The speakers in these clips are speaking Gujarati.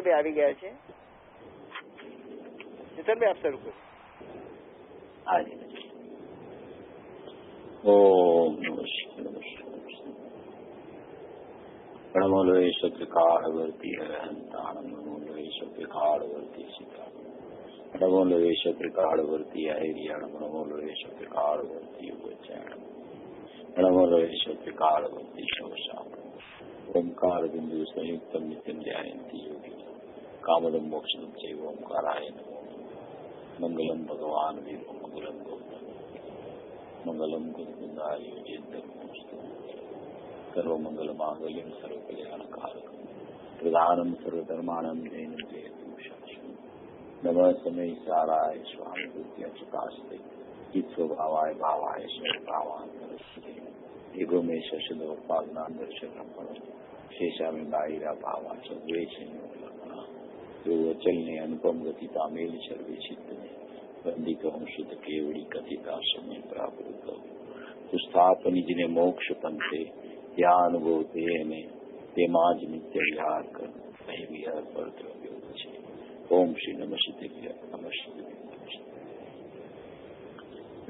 આવી ગયા છે. ચેતનભાઈ આપ શરૂ કરો. ઓમ પ્रणमोलय शत्रुकालवर्ती हरहंताणमोलय शत्रुकालवर्ती सीता प्रणमोलय शत्रुकालवर्ती हरियाण प्रणमोलय शत्रुकालवर्ती उच्चारण प्रणमोलय शत्रुकालवर्ती शवशाम ओंकार बिंदु संयुक्त नित्यं ध्यायन्ति योगी कामदं मोक्षं चैव ओंकाराय नमो मंगलम भगवान विभो मंगलम गौतम मंगलम गुरुकुंदाय योगेन्द्रमस्तु सर्वमंगल मांगल्यम सर्वकल्याणकारकम प्रधानम सर्वधर्माणं जैनं जयतु शाश्वतं नमः समय साराय स्वामी बुद्ध्या चकास्ते चित स्वभावाय भावाय स्वभावांतरस्ते एगो में शशदोपाज्ञान दर्शनम पड़ो शेषामी बाहिरा भावाच द्वेषिनो लक्षणा जो वचलने अनुपम गति पामेल सर्वे चित्तने वंदित शुद्ध केवड़ी कथिता समय प्राप्त स्थापनी जिने मोक्ष पंथे ત્યાં અનુભવ થયે અને તેમાં જ નિત્ય વિહાર કરો અહીં વિહાર કર્તવ્ય છે. ઓમ શ્રી નમસ્તે નમસ્તે.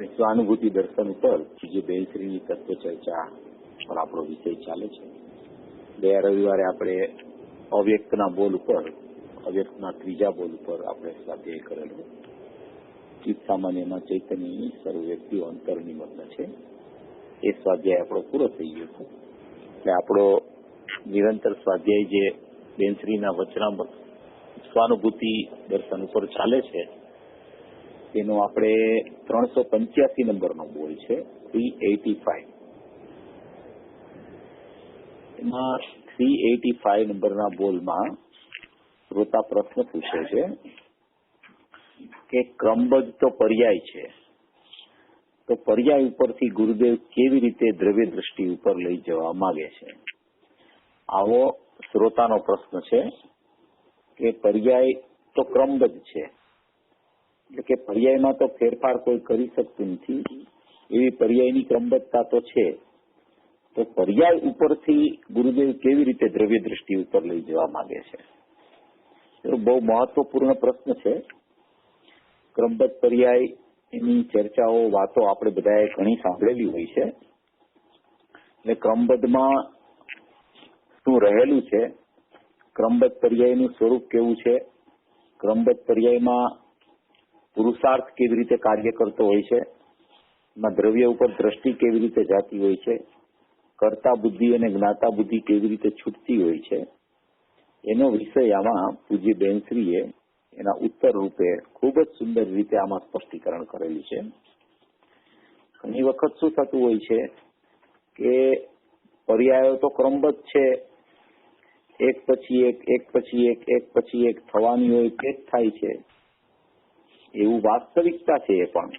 સ્વાનુભૂતિ દર્શન ઉપર જે બેલશ્રીની તત્વ ચર્ચા પર આપણો વિષય ચાલે છે. ગયા રવિવારે આપણે અવ્યક્તના બોલ ઉપર અવ્યક્તના ત્રીજા બોલ ઉપર આપણે સ્વાધ્યાય કરેલો. ચિત્ત સામાન્યમાં ચૈતન્યની સર્વ વ્યક્તિઓ અંતર નિમગ્ન છે એ સ્વાધ્યાય આપણો પૂરો થઈ ગયો છે. એટલે આપણો નિરંતર સ્વાધ્યાય જે બેનશ્રીના વચનામૃત સ્વાનુભૂતિ દર્શન ઉપર ચાલે છે તેનો આપણે 385 નંબરનો બોલ છે 385. એમાં 385 નંબરના બોલમાં શ્રોતા પ્રશ્ન પૂછે છે કે ક્રમબદ્ધ તો પર્યાય છે, તો પર્યાય ઉપરથી ગુરુદેવ કેવી રીતે દ્રવ્ય દ્રષ્ટિ ઉપર લઈ જવા માંગે છે? આવો શ્રોતાનો પ્રશ્ન છે કે પર્યાય તો ક્રમબદ્ધ છે, એટલે કે પર્યાયમાં તો ફેરફાર કોઈ કરી શકતું નથી, એવી પર્યાયની ક્રમબદ્ધતા તો છે, તો પર્યાય ઉપરથી ગુરુદેવ કેવી રીતે દ્રવ્ય દ્રષ્ટિ ઉપર લઈ જવા માંગે છે? એ બહુ મહત્વપૂર્ણ પ્રશ્ન છે. ક્રમબદ્ધ પર્યાય એની ચર્ચાઓ વાતો આપણે બધાએ ઘણી સાંભળેલી હોય છે. એટલે ક્રમબદ્ધમાં શું રહેલું છે, ક્રમબદ્ધ પર્યાયનું સ્વરૂપ કેવું છે, ક્રમબદ્ધ પર્યાયમાં પુરુષાર્થ કેવી રીતે કાર્ય કરતો હોય છે, એમાં દ્રવ્ય ઉપર દ્રષ્ટિ કેવી રીતે જાતી હોય છે, કર્તા બુદ્ધિ અને જ્ઞાતા બુદ્ધિ કેવી રીતે છૂટતી હોય છે, એનો વિષય આમાં પૂજ્ય બેનશ્રીએ એના ઉત્તર રૂપે ખૂબ જ સુંદર રીતે આમાં સ્પષ્ટીકરણ કરેલું છે. ઘણી વખત શું થતું હોય છે કે પર્યાયો તો ક્રમબદ્ધ છે, એક પછી એક એક પછી એક એક પછી એક થવાની હોય તે જ થાય છે, એવું વાસ્તવિકતા છે. એ પણ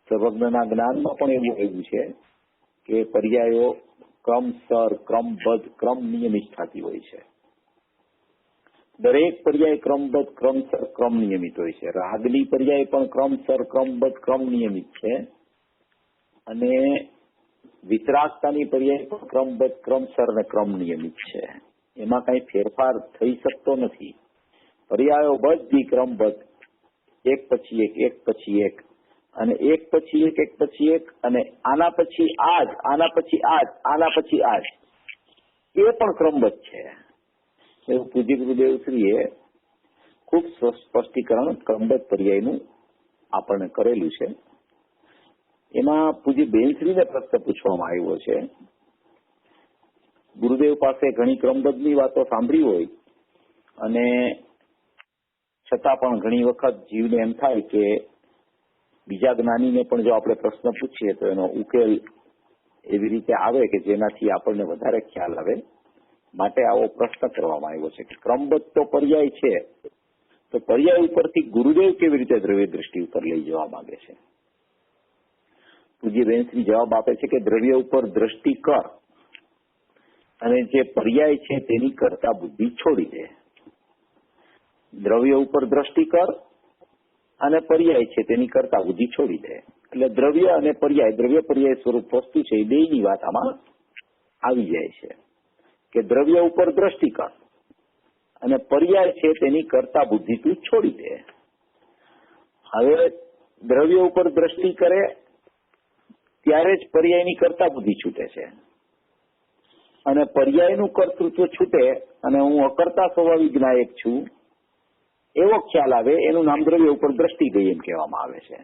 સર્વજ્ઞના જ્ઞાનમાં પણ એવું છે કે પર્યાયો ક્રમસર ક્રમબદ્ધ ક્રમ નિયમિત થતી હોય છે. દરેક પર્યાય ક્રમબદ્ધ ક્રમસર ક્રમ નિયમિત હોય છે. રાગની પર્યાય પણ ક્રમસર ક્રમબદ્ધ ક્રમ નિયમિત છે, અને વિતરાગતાની પર્યાય પણ ક્રમબદ્ધ ક્રમસર અને ક્રમ નિયમિત છે. એમાં કઈ ફેરફાર થઈ શકતો નથી. પર્યાયો બધી ક્રમબદ્ધ એક પછી એક પછી એક અને એક પછી એક પછી એક, અને આના પછી આજ આના પછી આજ આના પછી આજ, એ પણ ક્રમબદ્ધ છે. એવું પૂજ્ય ગુરુદેવશ્રીએ ખૂબ સ્પષ્ટીકરણ ક્રમબદ્ધ પર્યાયનું આપણને કરેલું છે. એમાં પૂજ્ય બેનશ્રીને પ્રશ્ન પૂછવામાં આવ્યો છે, ગુરુદેવ પાસે ઘણી ક્રમબદ્ધની વાતો સાંભળી હોય અને છતાં પણ ઘણી વખત જીવને એમ થાય કે બીજા જ્ઞાનીને પણ જો આપણે પ્રશ્ન પૂછીએ તો એનો ઉકેલ એવી રીતે આવે કે જેનાથી આપણને વધારે ખ્યાલ આવે, માટે આવો પ્રશ્ન કરવામાં આવ્યો છે કે ક્રમબદ્ધ તો પર્યાય છે, તો પર્યાય ઉપરથી ગુરુદેવ કેવી રીતે દ્રવ્ય દ્રષ્ટિ ઉપર લઈ જવા માંગે છે? પૂજ્ય બેનશ્રી જવાબ આપે છે કે દ્રવ્ય ઉપર દ્રષ્ટિ કર અને જે પર્યાય છે તેની કરતા બુદ્ધિ છોડી દે. દ્રવ્ય ઉપર દ્રષ્ટિ કર અને પર્યાય છે તેની કરતા બુદ્ધિ છોડી દે. એટલે દ્રવ્ય અને પર્યાય, દ્રવ્ય પર્યાય સ્વરૂપ વસ્તુ છે એ બેયની વાત આમાં આવી જાય છે કે દ્રવ્ય ઉપર દ્રષ્ટિ કર અને પર્યાય છે તેની કરતા બુદ્ધિ તું છોડી દે. હવે દ્રવ્ય ઉપર દ્રષ્ટિ કરે ત્યારે જ પર્યાયની કરતા બુદ્ધિ છૂટે છે, અને પર્યાયનું કર્તૃત્વ છૂટે અને હું અકર્તા સ્વાભાવિક નાયક છું એવો ખ્યાલ આવે, એનું નામ દ્રવ્ય ઉપર દ્રષ્ટિ ગઈ એમ કહેવામાં આવે છે.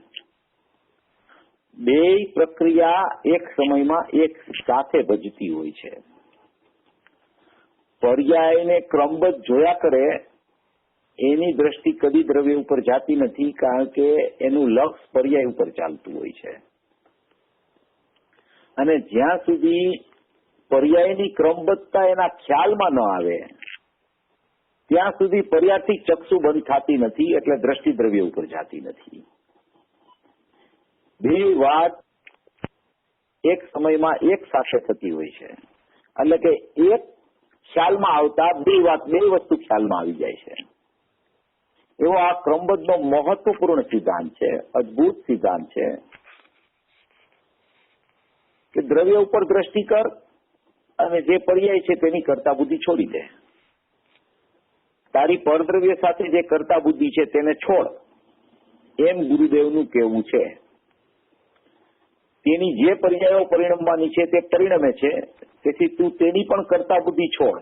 બે પ્રક્રિયા એક સમયમાં એક સાથે ભજતી હોય છે. પર્યાયને ક્રમબદ્ધ જોયા કરે એની દ્રષ્ટિ કદી દ્રવ્ય ઉપર જાતી નથી, કારણ કે એનું લક્ષ પર્યાય ઉપર ચાલતું હોય છે. અને જ્યાં સુધી પર્યાયની ક્રમબદ્ધતા એના ખ્યાલમાં ન આવે ત્યાં સુધી પર્યાયથી ચક્ષુ બંધ થતી નથી, એટલે દ્રષ્ટિ દ્રવ્ય ઉપર જાતી નથી. બે વાત એક સમયમાં એક સાથે થતી હોય છે, એટલે કે એક ખ્યાલમાં આવતા બે વસ્તુ ખ્યાલમાં આવી જાય છે. એવો આ ક્રમબદ્ધનો મહત્વપૂર્ણ સિદ્ધાંત છે, અદભુત સિદ્ધાંત છે કે દ્રવ્ય ઉપર દ્રષ્ટિ કર અને જે પર્યાય છે તેની કરતા બુદ્ધિ છોડી દે. તારી પરદ્રવ્ય સાથે જે કરતા બુદ્ધિ છે તેને છોડ એમ ગુરુદેવનું કહેવું છે. તેની જે પર્યાયો પરિણમવાની છે તે પરિણમે છે, તેથી તું તેની પણ કરતા બુદ્ધિ છોડ.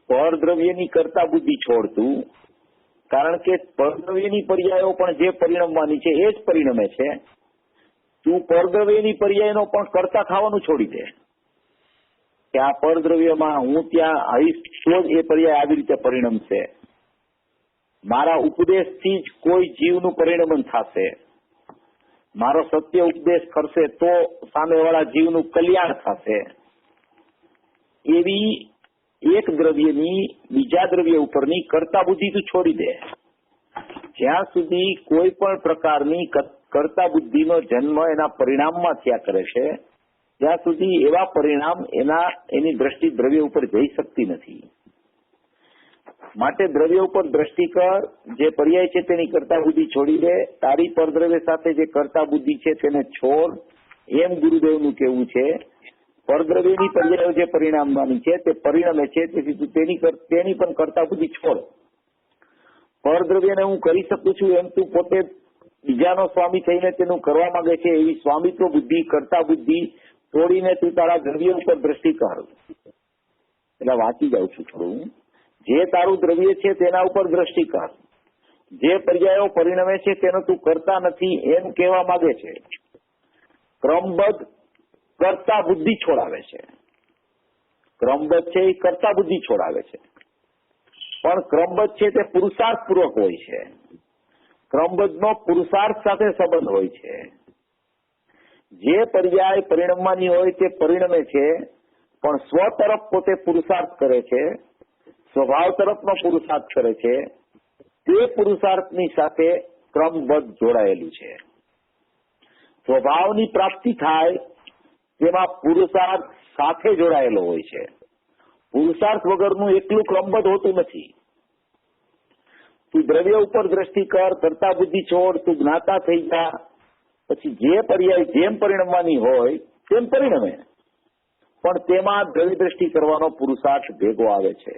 પરદ્રવ્યની કરતા બુદ્ધિ છોડ તું, કારણ કે પરદ્રવ્યની પર્યાયો પણ જે પરિણમવાની છે એ જ પરિણમે છે. તું પરદ્રવ્યની પર્યાયનો પણ કરતા ખાવાનું છોડી દે કે આ પરદ્રવ્યમાં હું ત્યાં આવીશ તો જ એ પર્યાય આવી રીતે પરિણમશે. મારા ઉપદેશથી જ કોઈ જીવનું પરિણમન થશે. મારો સત્ય ઉપદેશ કરશે તો સામેવાળા જીવનું કલ્યાણ થશે. એવી એક દ્રવ્યની બીજા દ્રવ્ય ઉપરની કરતા બુદ્ધિ તું છોડી દે. જ્યાં સુધી કોઈ પણ પ્રકારની કરતા બુદ્ધિનો જન્મ એના પરિણામમાં થયા કરે છે ત્યાં સુધી એવા પરિણામ એની દ્રષ્ટિ દ્રવ્ય ઉપર જઈ શકતી નથી. માટે દ્રવ્ય ઉપર દ્રષ્ટિ કર, જે પર્યાય છે તેની કરતા બુદ્ધિ છોડી દે. તારી પરદ્રવ્ય સાથે જે કરતા બુદ્ધિ છે તેને છોડ એમ ગુરુદેવનું કહેવું છે. પરદ્રવ્યની પર્યાયો જે પરિણામવાની છે તે પરિણમે છે, તેથી તું તેની પણ કરતા બુદ્ધિ છોડ. પરદ્રવ્યને હું કરી શકું છું એમ તું પોતે બીજાનો સ્વામી થઈને તેનું કરવા માંગે છે, એવી સ્વામિત્વ બુદ્ધિ કરતા બુદ્ધિ તોડીને તું તારા દ્રવ્ય ઉપર દ્રષ્ટિ કર. એટલે વાંચી જાઉં છું થોડું. જે તારું દ્રવ્ય છે તેના ઉપર દ્રષ્ટિ કર. જે પર્યાયો પરિણમે છે તેનો તું કરતા નથી એમ કહેવા માંગે છે. ક્રમબદ્ધ કરતા બુદ્ધિ છોડાવે છે. ક્રમબદ્ધ છે એ કરતા બુદ્ધિ છોડાવે છે, પણ ક્રમબદ્ધ છે તે પુરુષાર્થ પૂર્વક હોય છે. ક્રમબદ્ધનો પુરુષાર્થ સાથે સંબંધ હોય છે. જે પર્યાય પરિણમવાની હોય તે પરિણમે છે, પણ સ્વ તરફ પોતે પુરુષાર્થ કરે છે, સ્વભાવ તરફનો પુરુષાર્થ કરે છે. તે પુરુષાર્થની સાથે ક્રમબદ્ધ જોડાયેલું છે. સ્વભાવની પ્રાપ્તિ થાય તેમાં પુરુષાર્થ સાથે જોડાયેલો હોય છે. પુરુષાર્થ વગરનું એકલું ક્રમબદ્ધ હોતું નથી. તું દ્રવ્ય ઉપર દ્રષ્ટિ કર, કરતા બુદ્ધિ છોડ, તું જ્ઞાતા થઈ જા, પછી જે પર્યાય જેમ પરિણમવાની હોય તેમ પરિણમે, પણ તેમાં દ્રવ્ય દ્રષ્ટિ કરવાનો પુરુષાર્થ ભેગો આવે છે.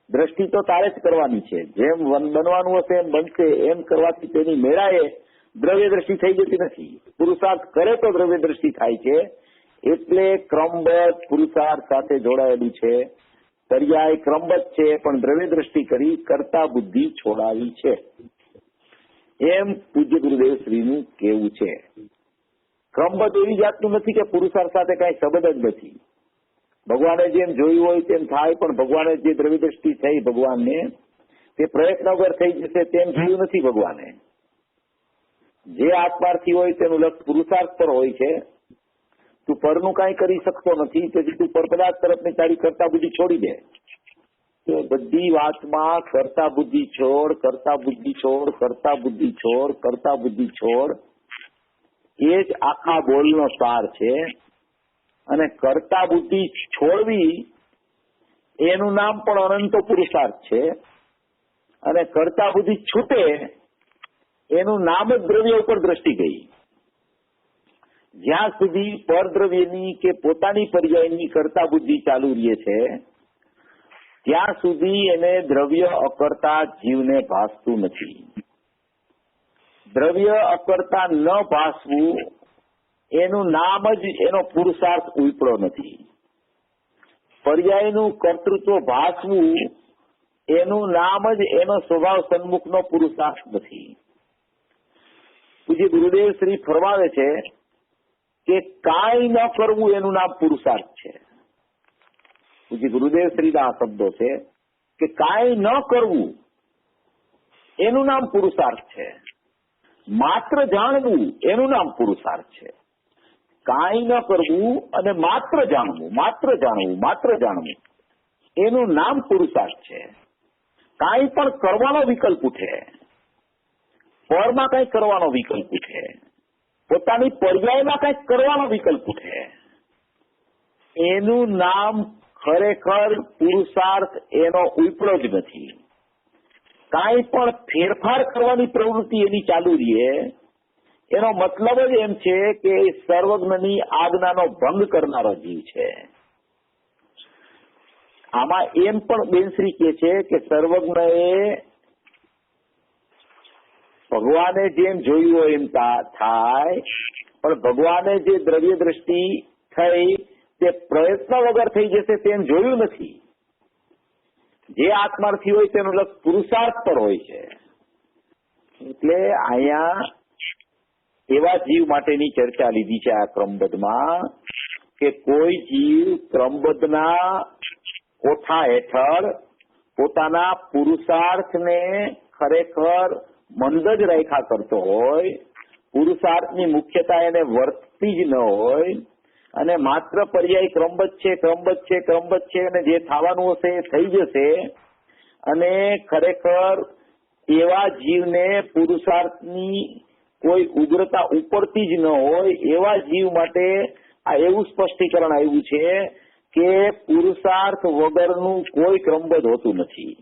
દ્રષ્ટિ તો તારે જ કરવાની છે. જેમ બનવાનું હશે એમ બનશે, એમ કરવાથી તેની મેળાએ દ્રવ્ય દ્રષ્ટિ થઈ જતી નથી. પુરુષાર્થ કરે તો દ્રવ્ય દ્રષ્ટિ થાય છે. એટલે ક્રમબદ્ધ પુરુષાર્થ સાથે જોડાયેલું છે. પર્યાય ક્રમબદ્ધ છે, પણ દ્રવ્ય દ્રષ્ટિ કરી કરતા બુદ્ધિ છોડાવી છે, એમ પૂજ્ય ગુરુદેવ શ્રીનું કહેવું છે. ક્રમબદ્ધ એવી જાતનું નથી કે પુરુષાર્થ સાથે કઈ સંબંધ જ નથી. ભગવાને જેમ જોયું હોય તેમ થાય, પણ ભગવાને જે દ્રવ્ય દ્રષ્ટિ થઈ ભગવાનને તે પ્રયત્ન વગર થઈ જશે તેમ જોયું નથી. ભગવાને જે આત્માર્થી હોય તેનું લક્ષ્ય પુરુષાર્થ પર હોય છે. તું પરનું કાંઈ કરી શકતો નથી, તેથી તું પર પદાર્થ તરફની તારી કરતા બુદ્ધિ છોડી દે. તો બધી વાતમાં કરતા બુદ્ધિ છોડ, કરતા બુદ્ધિ છોડ, કરતા બુદ્ધિ છોડ, કરતા બુદ્ધિ છોડ, એ જ આખા બોલનો સાર છે. અને કરતા બુદ્ધિ છોડવી એનું નામ પણ અનંત પુરુષાર્થ છે. અને કરતા બુદ્ધિ છૂટે એનું નામ જ દ્રવ્ય ઉપર દ્રષ્ટિ ગઈ. જ્યાં સુધી પરદ્રવ્યની કે પોતાની પર્યાયની કરતા બુદ્ધિ ચાલુ રહે છે, ત્યાં સુધી એને દ્રવ્ય અકર્તા જીવને ભાસતું નથી. દ્રવ્ય અકર્તા ન ભાસવું એનું નામ જ એનો પુરુષાર્થ ઉપડ્યો નથી. પર્યાયનું કર્તૃત્વ ભાસવું એનું નામ જ એનો સ્વભાવ સન્મુખનો પુરુષાર્થ નથી. પૂજ્ય ગુરુદેવ શ્રી ફરમાવે છે કે કાંઈ ન કરવું એનું નામ પુરુષાર્થ છે. પૂજ્ય ગુરુદેવ શ્રીના આ શબ્દો છે કે કાંઈ ન કરવું એનું નામ પુરુષાર્થ છે. માત્ર જાણવું એનું નામ પુરુષાર્થ છે. કાંઈ ન કરવું અને માત્ર જાણવું એનું નામ પુરુષાર્થ છે. કાંઈ પણ કરવાનો વિકલ્પ ઉઠે, પરમાં કંઈક કરવાનો વિકલ્પ ઉઠે, પોતાની પર્યાયમાં કંઈક કરવાનો વિકલ્પ ઉઠે, એનું નામ ખરેખર પુરુષાર્થ એનો ઉપડ્યો જ નથી. કાંઈ પણ ફેરફાર કરવાની પ્રવૃત્તિ એની ચાલુ રહે એનો મતલબ જ એમ છે કે એ સર્વજ્ઞની આજ્ઞાનો ભંગ કરનારો જીવ છે. આમાં એમ પણ બેનશ્રી કહે છે કે સર્વજ્ઞએ ભગવાને જેમ જોયું હોય એમ થાય, પણ ભગવાને જે દ્રવ્ય દ્રષ્ટિ થઈ તે પ્રયત્ન વગર થઈ જશે તેમ જોયું નથી. જે આત્માર્થી હોય તેનો લક્ષ પુરુષાર્થ પર હોય છે. એટલે અહીંયા એવા જીવ માટેની ચર્ચા લીધી છે આ ક્રમબદ્ધમાં કે કોઈ જીવ ક્રમબદ્ધના કોઠા હેઠળ પોતાના પુરુષાર્થને ખરેખર મંદ જ રાખ્યા કરતો હોય, પુરુષાર્થની મુખ્યતા એને વર્તતી જ ન હોય અને માત્ર પર્યાય ક્રમબદ્ધ છે અને જે થવાનું હશે એ થઈ જશે અને ખરેખર એવા જીવને પુરુષાર્થની કોઈ ઉગ્રતા ઉપડતી જ ન હોય એવા જીવ માટે આ એવું સ્પષ્ટીકરણ આવ્યું છે કે પુરુષાર્થ વગરનું કોઈ ક્રમબદ્ધ હોતું નથી.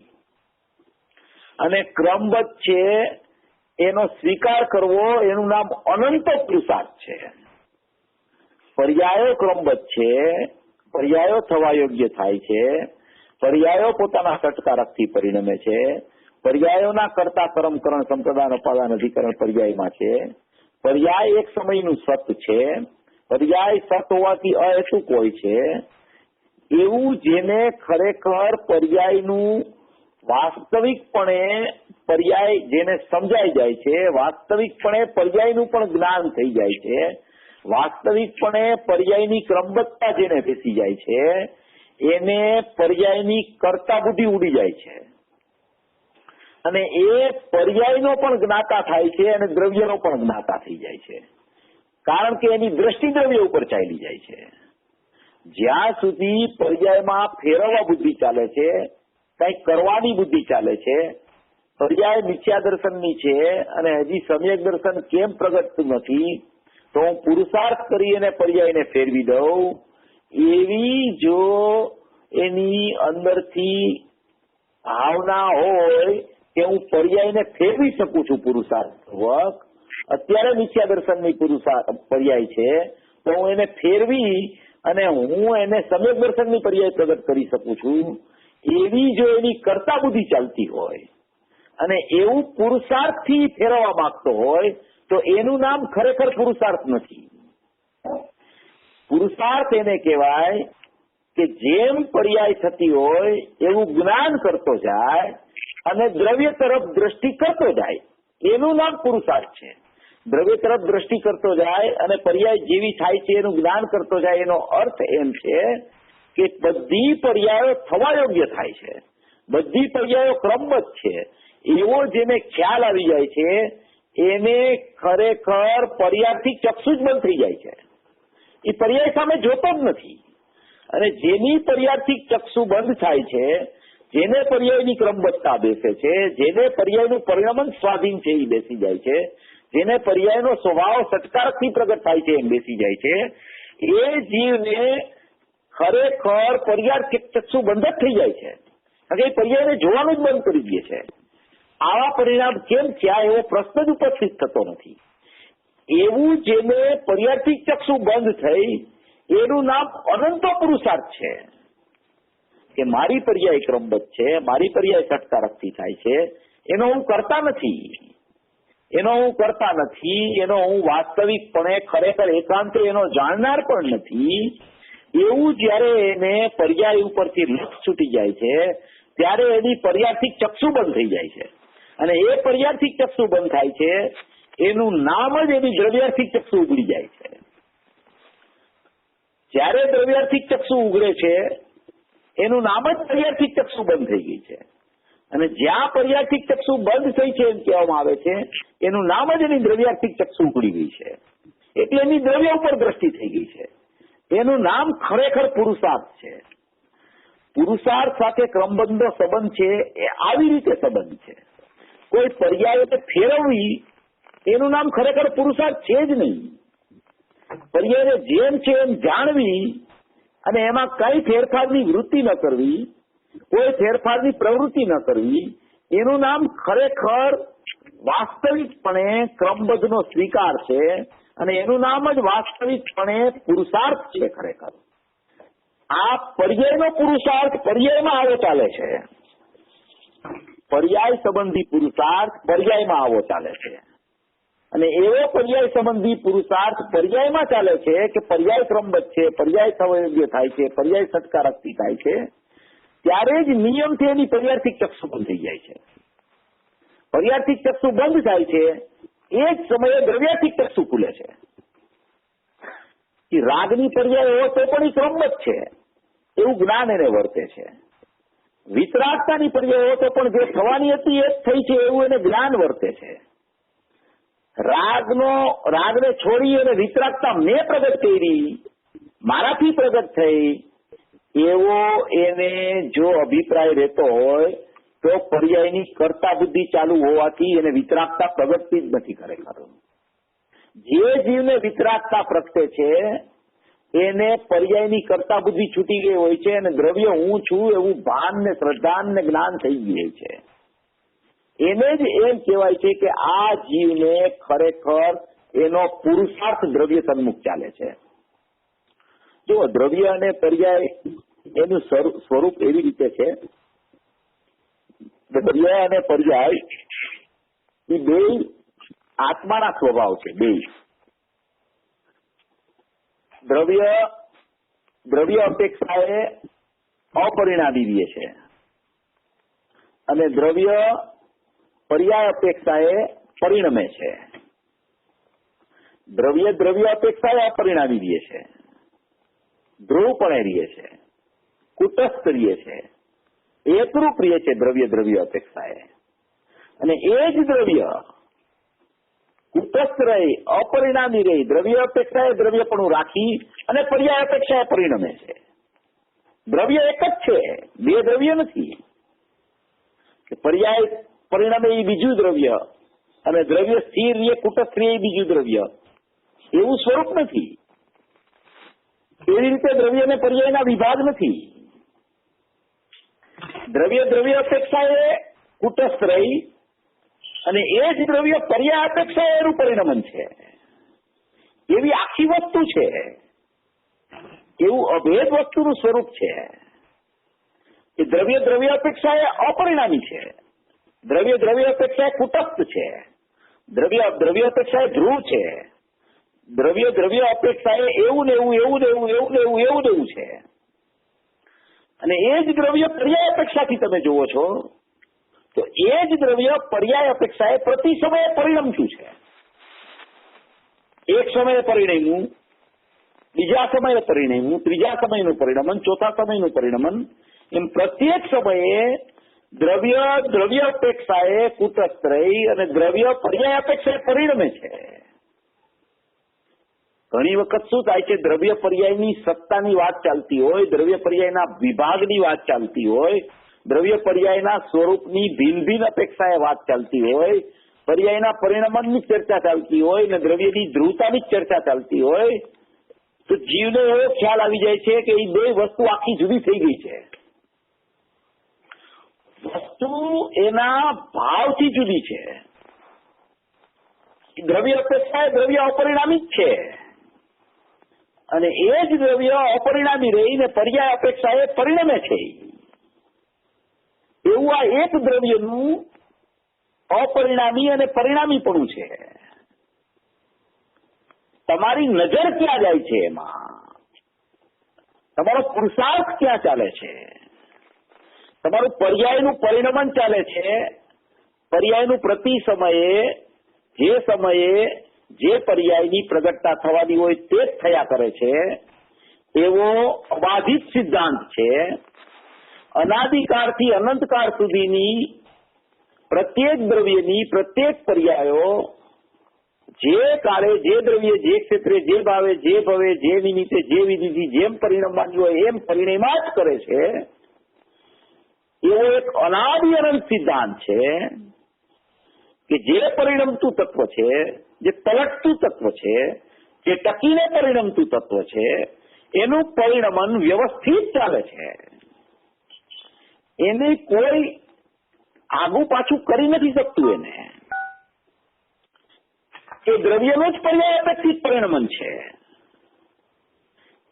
અને ક્રમબદ્ધ છે એનો સ્વીકાર કરવો એનું નામ અનંત પુરુષાર્થ છે. પર્યાયો ક્રમબદ્ધ છે, પર્યાયો થવા યોગ્ય થાય છે, પર્યાયો પોતાના સટકારકથી પરિણમે છે, પર્યાયોના કરતા કર્મ કરણ સંપ્રદાન અપાદાન અધિકરણ પર્યાયમાં છે. પર્યાય એક સમયનું સત છે, પર્યાય સત હોવાથી અહેતુક હોય છે. એવું જેને ખરેખર પર્યાયનું વાસ્તવિકપણે પર્યાય જેને સમજાઈ જાય છે, વાસ્તવિકપણે પર્યાયનું પણ જ્ઞાન થઈ જાય છે, વાસ્તવિકપણે પર્યાયની ક્રમબદ્ધતા જેને બેસી જાય છે એને પર્યાયની કર્તા બુદ્ધિ ઉડી જાય છે અને એ પર્યાયનો પણ જ્ઞાતા થાય છે અને દ્રવ્યનો પણ જ્ઞાતા થઈ જાય છે. કારણ કે એની દ્રષ્ટિ દ્રવ્ય ઉપર ચાલી જાય છે. જ્યાં સુધી પર્યાયમાં ફેરવવા બુદ્ધિ ચાલે છે, કંઈક કરવાની બુદ્ધિ ચાલે છે, પર્યાય મિથ્યા દર્શનની છે અને હજી સમ્યક દર્શન કેમ પ્રગટતું નથી તો હું પુરુષાર્થ કરી અને પર્યાયને ફેરવી દઉં, એવી જો એની અંદરથી ભાવના હોય કે હું પર્યાયને ફેરવી શકું છું પુરુષાર્થપૂર્વક, અત્યારે મિથ્યા દર્શનની પર્યાય છે તો હું એને ફેરવી અને હું એને સમ્યક દર્શનની પર્યાય પ્રગટ કરી શકું છું, એવી જો એની કર્તા બુદ્ધિ ચાલતી હોય અને એવું પુરુષાર્થથી ફેરવવા માંગતો હોય તો એનું નામ ખરેખર પુરુષાર્થ નથી. પુરુષાર્થ એને કહેવાય કે જેમ પર્યાય થતી હોય એવું જ્ઞાન કરતો જાય અને દ્રવ્ય તરફ દ્રષ્ટિ કરતો જાય, એનું નામ પુરુષાર્થ છે. દ્રવ્ય તરફ દ્રષ્ટિ કરતો જાય અને પર્યાય જેવી થાય છે એનું જ્ઞાન કરતો જાય, એનો અર્થ એમ છે કે બધી પર્યાયો થવા યોગ્ય થાય છે, બધી પર્યાયો ક્રમબદ્ધ છે, એવો જેને ખ્યાલ આવી જાય છે એને ખરેખર પર્યાયથી ચક્ષુ જ બંધ થઈ જાય છે. એ પર્યાય સામે જોતો જ નથી અને જેની પર્યાયથી ચક્ષુ બંધ થાય છે, જેને પર્યાયની ક્રમબદ્ધતા બેસે છે, જેને પર્યાયનું પરિણમન સ્વાધીન છે એ બેસી જાય છે, જેને પર્યાયનો સ્વભાવ સટકારકથી પ્રગટ થાય છે એમ બેસી જાય છે, એ જીવને ખરેખર પર્યાય ચક્ષુ બંધ જ થઈ જાય છે. કારણ કે એ પર્યાયને જોવાનું જ બંધ કરી દે છે. આવા પરિણામ કેમ થયા એવો પ્રશ્ન જ ઉપસ્થિત થતો નથી. એવું જેને પર્યાયથી ચક્ષુ બંધ થઈ એનું નામ અનંત પુરુષાર્થ છે. કે મારી પર્યાય ક્રમબદ્ધ છે, મારી પર્યાય ષટકારકથી થાય છે, એનો હું કરતા નથી, એનો હું વાસ્તવિકપણે ખરેખર એકાંતે એનો જાણનાર પણ નથી, એવું જયારે એને પર્યાય ઉપરથી લક્ષ છૂટી જાય છે ત્યારે એની પર્યાર્થિક ચક્ષુ બંધ થઈ જાય છે. અને એ પર્યાર્થિક ચક્ષુ બંધ થાય છે એનું નામ જ એની દ્રવ્યાર્થિક ચક્ષુ ઉગડી જાય છે. જ્યારે દ્રવ્યાર્થિક ચક્ષુ ઉગડે છે એનું નામ જ પર્યાર્થિક ચક્ષુ બંધ થઈ ગઈ છે. અને જ્યાં પર્યાર્થિક ચક્ષુ બંધ થઈ છે એમ કહેવામાં આવે છે એનું નામ જ એની દ્રવ્યાર્થિક ચક્ષુ ઉગડી ગઈ છે. એટલે એની દ્રવ્ય ઉપર દ્રષ્ટિ થઈ ગઈ છે. એનું નામ ખરેખર પુરુષાર્થ છે. પુરુષાર્થ સાથે ક્રમબદ્ધનો સંબંધ છે એ આવી રીતે સંબંધ છે. કોઈ પર્યાય ફેરવવી એનું નામ ખરેખર પુરુષાર્થ છે જ નહીં. પર્યાયને જેમ છે એમ જાણવી અને એમાં કઈ ફેરફારની વૃત્તિ ન કરવી, કોઈ ફેરફારની પ્રવૃત્તિ ન કરવી, એનું નામ ખરેખર વાસ્તવિકપણે ક્રમબદ્ધનો સ્વીકાર છે અને એનું નામ જ વાસ્તવિકપણે પુરુષાર્થ છે. ખરેખર આ પર્યાયનો પુરુષાર્થ પર્યાયમાં આવો ચાલે છે. પર્યાય સંબંધી પુરુષાર્થ પર્યાયમાં આવો ચાલે છે. અને એવો પર્યાય સંબંધી પુરુષાર્થ પર્યાયમાં ચાલે છે કે પર્યાય ક્રમબદ્ધ છે, પર્યાય સંયોગ્ય થાય છે, પર્યાય ષટકારકથી થાય છે, ત્યારે જ નિયમથી એની પર્યાર્થિક ચક્ષુ બંધ થઈ જાય છે. પર્યાર્થિક ચક્ષુ બંધ થાય છે એ જ સમયે દ્રવ્યાર્થિક ચક્ષુ ખુલે છે. રાગની પર્યાય હોય તો પણ એ ક્રમબદ્ધ છે એવું જ્ઞાન એને વર્તે છે. વિતરાગતાની પર્યાય હોય તો પણ જે થવાની હતી એ જ થઈ છે એવું એને જ્ઞાન વર્તે છે. રાગને છોડી અને વિતરાગતા મેં પ્રગટ કરી, મારાથી પ્રગટ થઈ એવો એને જો અભિપ્રાય રહેતો હોય તો પર્યાયની કર્તા બુદ્ધિ ચાલુ હોવાથી એને વિતરાગતા પ્રગટતી જ નથી. ખરેખર જે જીવને વિતરાગતા પ્રગટે છે એને પર્યાયની કર્તા બુદ્ધિ છૂટી ગઈ હોય છે અને દ્રવ્ય હું છું એવું ભાન ને શ્રદ્ધા ને જ્ઞાન થઈ ગયું છે. એને જ એમ કહેવાય છે કે આ જીવને ખરેખર એનો પુરુષાર્થ દ્રવ્ય સન્મુખ ચાલે છે. જો દ્રવ્ય અને પર્યાય એનું સ્વરૂપ એવી રીતે છે, દ્રવ્ય અને પર્યાય એ બે આત્માના સ્વભાવ છે. બે દ્રવ્ય અપેક્ષાએ અપરિણામી છે અને દ્રવ્ય પર્યાય અપેક્ષાએ પરિણમે છે. દ્રવ્ય અપેક્ષાએ અપરિણામી છે, ધ્રુવપણે રહીએ છે, કુટસ્થ રહીએ છે, એકરૂપ રહીએ છે દ્રવ્ય અપેક્ષાએ. અને એ જ દ્રવ્ય કુટસ્થ રહી, અપરિણામી રહી, દ્રવ્ય અપેક્ષાએ દ્રવ્યપણું રાખી અને પર્યાય અપેક્ષાએ પરિણમે છે. દ્રવ્ય એક જ છે, બે દ્રવ્ય નથી. પર્યાય પરિણામે એ બીજું દ્રવ્ય અને દ્રવ્ય સ્થિર રહીએ, કુટસ્થ રહીએ એ બીજું દ્રવ્ય, એવું સ્વરૂપ નથી. એવી રીતે દ્રવ્ય અને પર્યાયના વિભાગ નથી. દ્રવ્ય અપેક્ષાએ કુટસ્થ રહી અને એ જ દ્રવ્ય પર્યાય અપેક્ષાએ એનું પરિણમન છે. એવી આખી વસ્તુ છે, એવું અભેદ વસ્તુનું સ્વરૂપ છે કે દ્રવ્ય અપેક્ષાએ અપરિણામી છે, દ્રવ્ય અપેક્ષાએ કુટસ્થ છે, દ્રવ્ય અપેક્ષાએ ધ્રુવ છે, દ્રવ્ય અપેક્ષાએ એવું ને એવું છે. અને એ જ દ્રવ્ય પર્યાય અપેક્ષાથી તમે જુઓ છો તો એ જ દ્રવ્ય પર્યાય અપેક્ષાએ પ્રતિ સમયે પરિણમતું છે. એક સમયે પરિણમ્યું, બીજા સમયે પરિણમ્યું, ત્રીજા સમયનું પરિણમન, ચોથા સમયનું પરિણમન, એમ પ્રત્યેક સમયે દ્રવ્ય અપેક્ષાએ કુટસ્થ રહી અને દ્રવ્ય પર્યાય અપેક્ષાએ પરિણમે છે. ઘણી વખત શું થાય છે, દ્રવ્ય પર્યાયની સત્તાની વાત ચાલતી હોય, દ્રવ્ય પર્યાયના વિભાગની વાત ચાલતી હોય, દ્રવ્ય પર્યાયના સ્વરૂપની ભિન્ન અપેક્ષાએ વાત ચાલતી હોય, પર્યાયના પરિણમનની ચર્ચા ચાલતી હોય ને દ્રવ્યની ધ્રુવતાની ચર્ચા ચાલતી હોય, તો જીવને એવો ખ્યાલ આવી જાય છે કે એ બે વસ્તુ આખી જુદી થઈ ગઈ છે. વસ્તુ એના ભાવથી જુદી છે. દ્રવ્ય અપેક્ષાએ દ્રવ્ય અપરિણામી જ છે અને એ જ દ્રવ્ય અપરિણામી રહીને પર્યાય અપેક્ષાએ પરિણમે છે. એવું આ એક દ્રવ્યનું અપરિણામી અને પરિણામીપણું છે. તમારી નજર ક્યાં જાય છે, એમાં તમારો પુરુષાર્થ ક્યાં ચાલે છે, તમારું પર્યાયનું પરિણમન ચાલે છે. પર્યાયનું પ્રતિ સમયે જે પર્યાયની પ્રગટતા થવાની હોય તે જ થયા કરે છે, એવો અબાધિત સિદ્ધાંત છે. અનાદિકાળથી અનંતકાળ સુધીની પ્રત્યેક દ્રવ્યની પ્રત્યેક પર્યાયો જે કાળે જે દ્રવ્ય જે ક્ષેત્રે જે ભાવે જે ભવે જે નિમિત્તે જે વિધિથી જેમ પરિણમવાની હોય એમ પરિણમ્યા જ કરે છે, એવો એક અનાદિ અનંત સિદ્ધાંત છે કે જે પરિણમતું તત્વ છે, જે પલટતું તત્વ છે, જે ટકીને પરિણમતું તત્વ છે, એનું પરિણમન વ્યવસ્થિત ચાલે છે. એને કોઈ આગુ પાછું કરી નથી શકતું. એને એ દ્રવ્યનું જ પર્યાય અપેક્ષિત પરિણમન છે.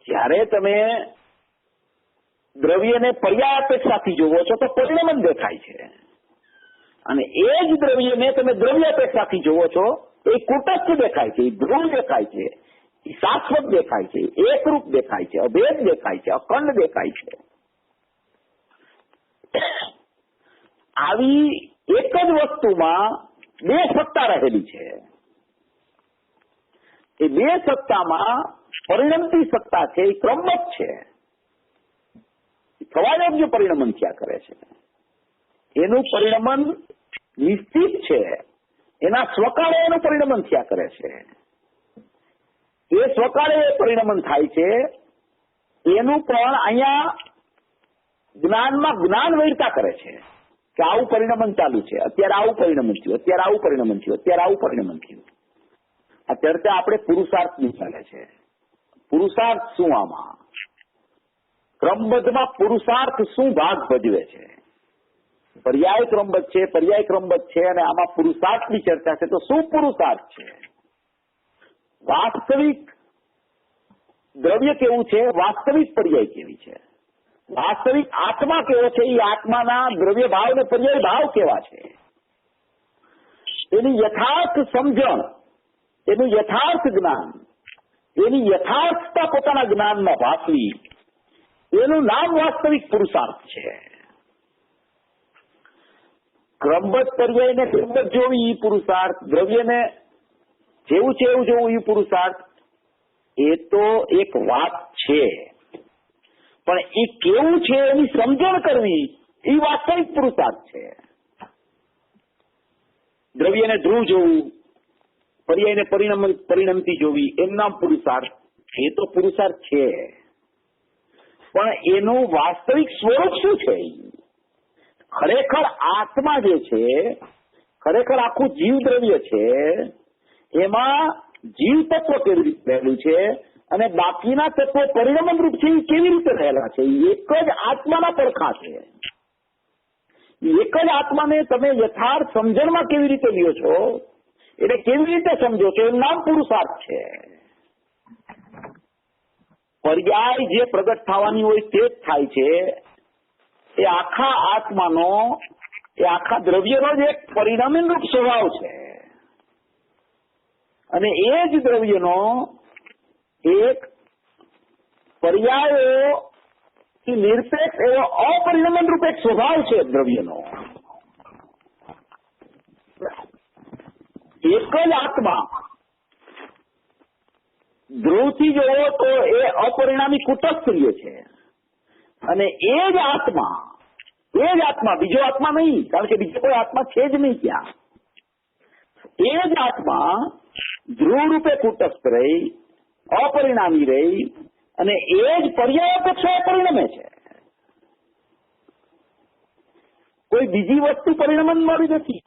જ્યારે તમે દ્રવ્યને પર્યાય અપેક્ષાથી જોવો છો તો પરિણમન દેખાય છે, અને એ જ દ્રવ્યને તમે દ્રવ્ય અપેક્ષાથી જોવો છો એ કુટસ્થ દેખાય છે, એ ધ્રુવ દેખાય છે, એ શાશ્વત દેખાય છે, એકરૂપ દેખાય છે, અભેદ દેખાય છે, અખંડ દેખાય છે. આવી એક જ વસ્તુમાં બે સત્તા રહેલી છે. એ બે સત્તામાં પરિણમતી સત્તા છે એ ક્રમબદ્ધ છે. થવા યોગ્ય પરિણમન થયા કરે છે. એનું પરિણમન નિશ્ચિત છે. એના સ્વકાળે એનું પરિણમન થયા કરે છે. એ સ્વકાળે પરિણમન થાય છે. એનું પણ અહીંયા જ્ઞાનમાં જ્ઞાન વૈરતા કરે છે કે આવું પરિણમન ચાલુ છે, અત્યારે આવું પરિણમન થયું, અત્યારે આવું પરિણમન થયું, અત્યારે આવું પરિણમન થયું. આ ચર્ચા આપણે પુરુષાર્થની ચાલે છે. પુરુષાર્થ શું આમાં ક્રમબદ્ધમાં પુરુષાર્થ શું ભાગ ભજવે છે? પર્યાય ક્રમબદ્ધ છે, પર્યાય ક્રમબદ્ધ છે, અને આમાં પુરુષાર્થની ચર્ચા છે. તો શું પુરુષાર્થ છે? વાસ્તવિક દ્રવ્ય કેવું છે? વાસ્તવિક પર્યાય કેવી છે? વાસ્તવિક આત્મા કેવો છે? એ આત્માના દ્રવ્ય ભાવ ને પર્યાય ભાવ કેવા છે? એની યથાર્થ સમજણ, એનું યથાર્થ જ્ઞાન, એની યથાર્થતા પોતાના જ્ઞાનમાં ભાસવી, એનું નામ વાસ્તવિક પુરુષાર્થ છે. ક્રમબદ્ધ પર્યાયને ક્રમબદ્ધ જોવી એ પુરુષાર્થ, દ્રવ્યને જેવું છે એવું જોવું એ પુરુષાર્થ. એ તો એક વાત છે, પણ એ કેવું છે એની સમજણ કરવી એ વાસ્તવિક પુરુષાર્થ છે. દ્રવ્યને ધ્રુવ જોવું, પર્યાયને પરિણમતી જોવી એમ નામ પુરુષાર્થ. એ તો પુરુષાર્થ છે, પણ એનું વાસ્તવિક સ્વરૂપ શું છે? ખરેખર આત્મા જે છે, ખરેખર આખું જીવ દ્રવ્ય છે, એમાં જીવ તત્વ કેવી રીતે રહેલું છે અને બાકીના તત્વો પરિણમન રૂપ છે એ કેવી રીતે રહેલા છે? એક જ આત્માના પડખા છે. એક જ આત્માને તમે યથાર્થ સમજણમાં કેવી રીતે લ્યો છો, એટલે કેવી રીતે સમજો છો, એનું નામ પુરુષાર્થ છે. પર્યાય જે પ્રગટ થવાની હોય તે જ થાય છે. એ આખા આત્માનો, એ આખા દ્રવ્યનો જ એક પરિણામી રૂપ સ્વભાવ છે, અને એ જ દ્રવ્યનો એક પર્યાયો નિરપેક્ષ એવો અપરિણમન રૂપ એક સ્વભાવ છે દ્રવ્યનો. એક જ આત્મા ધ્રુવથી જોવો તો એ અપરિણામી કુટસ્થ છે, અને એ જ આત્મા બીજો આત્મા નહીં, કારણ કે બીજો કોઈ આત્મા છે જ નહીં ત્યાં. એ જ આત્મા ધ્રુવ રૂપે કુટસ્થ રહી, અપરિણામી રહી, અને એ જ પર્યાય અપેક્ષા પરિણમે છે. કોઈ બીજી વસ્તુ પરિણમન મળી નથી.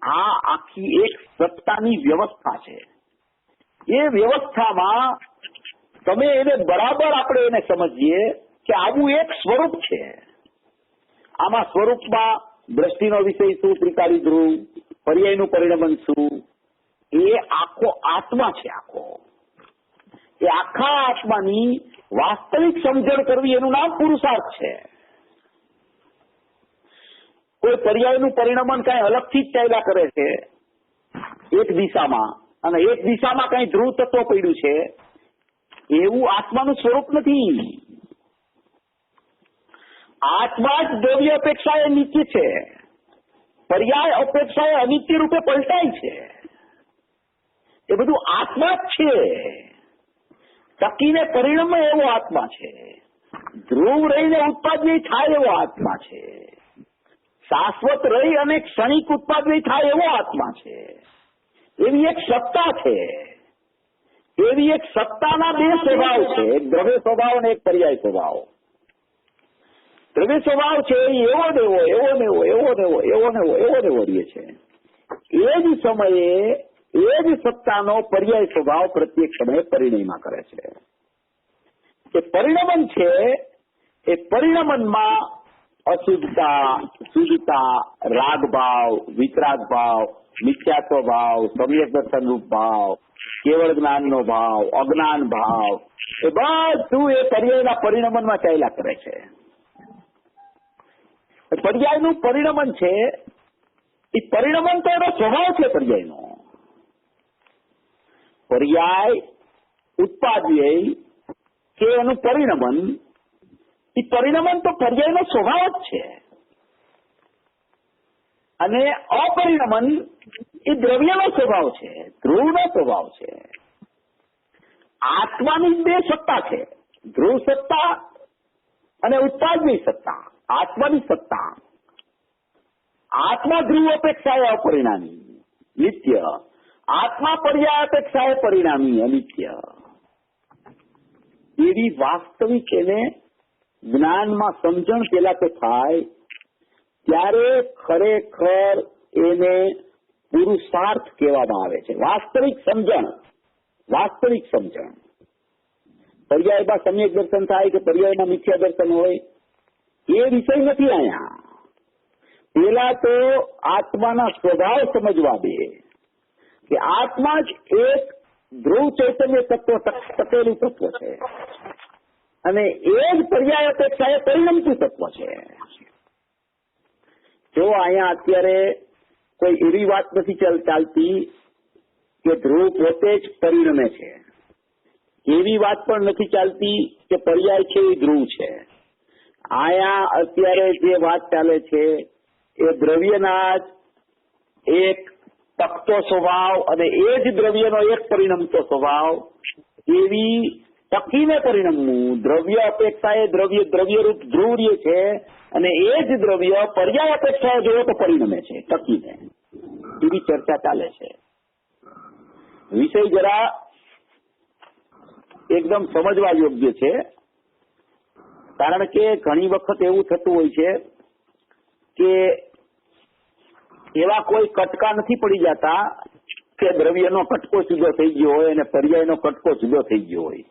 આ આખી એક સત્તાની વ્યવસ્થા છે. એ વ્યવસ્થામાં તમે એને બરાબર આપણે એને સમજીએ કે આવું એક સ્વરૂપ છે. આમાં સ્વરૂપમાં દ્રષ્ટિનો વિષય શું, ત્રિકાળી ધ્રુવ, પર્યાયનું પરિણમન શું, એ આખો આત્મા છે. એ આખા આત્માની વાસ્તવિક સમજણ કરવી એનું નામ પુરુષાર્થ છે. કોઈ પર્યાયનું પરિણમન કઈ અલગથી જ ચાલ્યા કરે છે એક દિશામાં, અને એક દિશામાં કઈ ધ્રુવ તત્વ પડ્યું છે, એવું આત્માનું સ્વરૂપ નથી. આત્મા જ દ્રવ્ય અપેક્ષા એ નિત્ય છે, પર્યાય અપેક્ષા એ અનિત્ય રૂપે પલટાય છે. એ બધું આત્મા જ છે. ટકીને પરિણમે એવો આત્મા છે, ધ્રુવ રહીને ઉત્પાદન થાય એવો આત્મા છે, શાશ્વત રહી અને ક્ષણિક ઉત્પાદન થાય એવો આત્મા છે. એવી એક સત્તા છે, એવી એક સત્તાના બે સ્વભાવ છે, એક દ્રવ્ય સ્વભાવ અને એક પર્યાય સ્વભાવ. દ્રવ્ય સ્વભાવ છે એવો દેવો એવો નેવો એવો નેવો એવો નેવો એવો નેવો રહે છે. એ જ સમયે એ જ સત્તાનો પર્યાય સ્વભાવ પ્રત્યેક સમયે પરિણયમાં કરે છે. એ પરિણમન છે, એ પરિણમનમાં અશુદ્ધતા, શુદ્ધતા, રાગભાવ, વિતરાગ ભાવ, મિથ્યાત્વ ભાવ, સમ્યક દર્શન રૂપ ભાવ, કેવળ જ્ઞાનનો ભાવ, અજ્ઞાન ભાવ, એ બધું એ પર્યાયના પરિણમનમાં ચાલ્યા કરે છે. પર્યાયનું પરિણમન છે, એ પરિણમન તો એનો સ્વભાવ છે. પર્યાયનો પર્યાય ઉત્પાદ્ય કે એનું પરિણમન, એ પરિણમન તો પર્યાયનો સ્વભાવ જ છે. અને અપરિણમન એ દ્રવ્યનો સ્વભાવ છે, ધ્રુવનો સ્વભાવ છે. આત્માની બે સત્તા છે, ધ્રુવ સત્તા અને ઉત્પાદની સત્તા. આત્માની સત્તા, આત્મા ધ્રુવ અપેક્ષા એ અપરિણામી નિત્ય, આત્મા પર્યાય અપેક્ષા એ પરિણામી અનિત્ય. એવી વાસ્તવિક એને જ્ઞાનમાં સમજણ પેલા તો થાય, ત્યારે ખરેખર એને પુરુષાર્થ કહેવામાં આવે છે. વાસ્તવિક સમજણ, વાસ્તવિક સમજણ. પર્યાયમાં સમ્યક દર્શન થાય કે પર્યાયમાં મિથ્યા દર્શન હોય, એ વિષય નથી અહીંયા. પેલા તો આત્માના સ્વભાવ સમજવા દે કે આત્મા જ એક ધ્રુવ ચૈતન્ય તત્વ, ટકેલું તત્વ છે, અને એ જ પર્યાય અપેક્ષા એ પરિણમતું તત્વ છે. જો અહીંયા અત્યારે કોઈ એવી વાત નથી ચાલતી કે ધ્રુવ પોતે જ પરિણમે છે, એવી વાત પણ નથી ચાલતી કે પર્યાય છે એ ધ્રુવ છે. અહીંયા અત્યારે જે વાત ચાલે છે એ દ્રવ્યના જ એક ટકતો સ્વભાવ અને એ જ દ્રવ્યનો એક પરિણમતો સ્વભાવ, એવી ટકીને પરિણમવું. દ્રવ્ય અપેક્ષા એ દ્રવ્યરૂપ ધ્રુવ છે, અને એ જ દ્રવ્ય પર્યાય અપેક્ષાઓ જોઈએ તો પરિણમે છે ટકીને. એવી ચર્ચા ચાલે છે. વિષય જરા એકદમ સમજવા યોગ્ય છે, કારણ કે ઘણી વખત એવું થતું હોય છે કે એવા કોઈ કટકા નથી પડી જતા કે દ્રવ્યનો કટકો જુદો થઈ ગયો હોય અને પર્યાયનો કટકો જુદો થઈ ગયો હોય.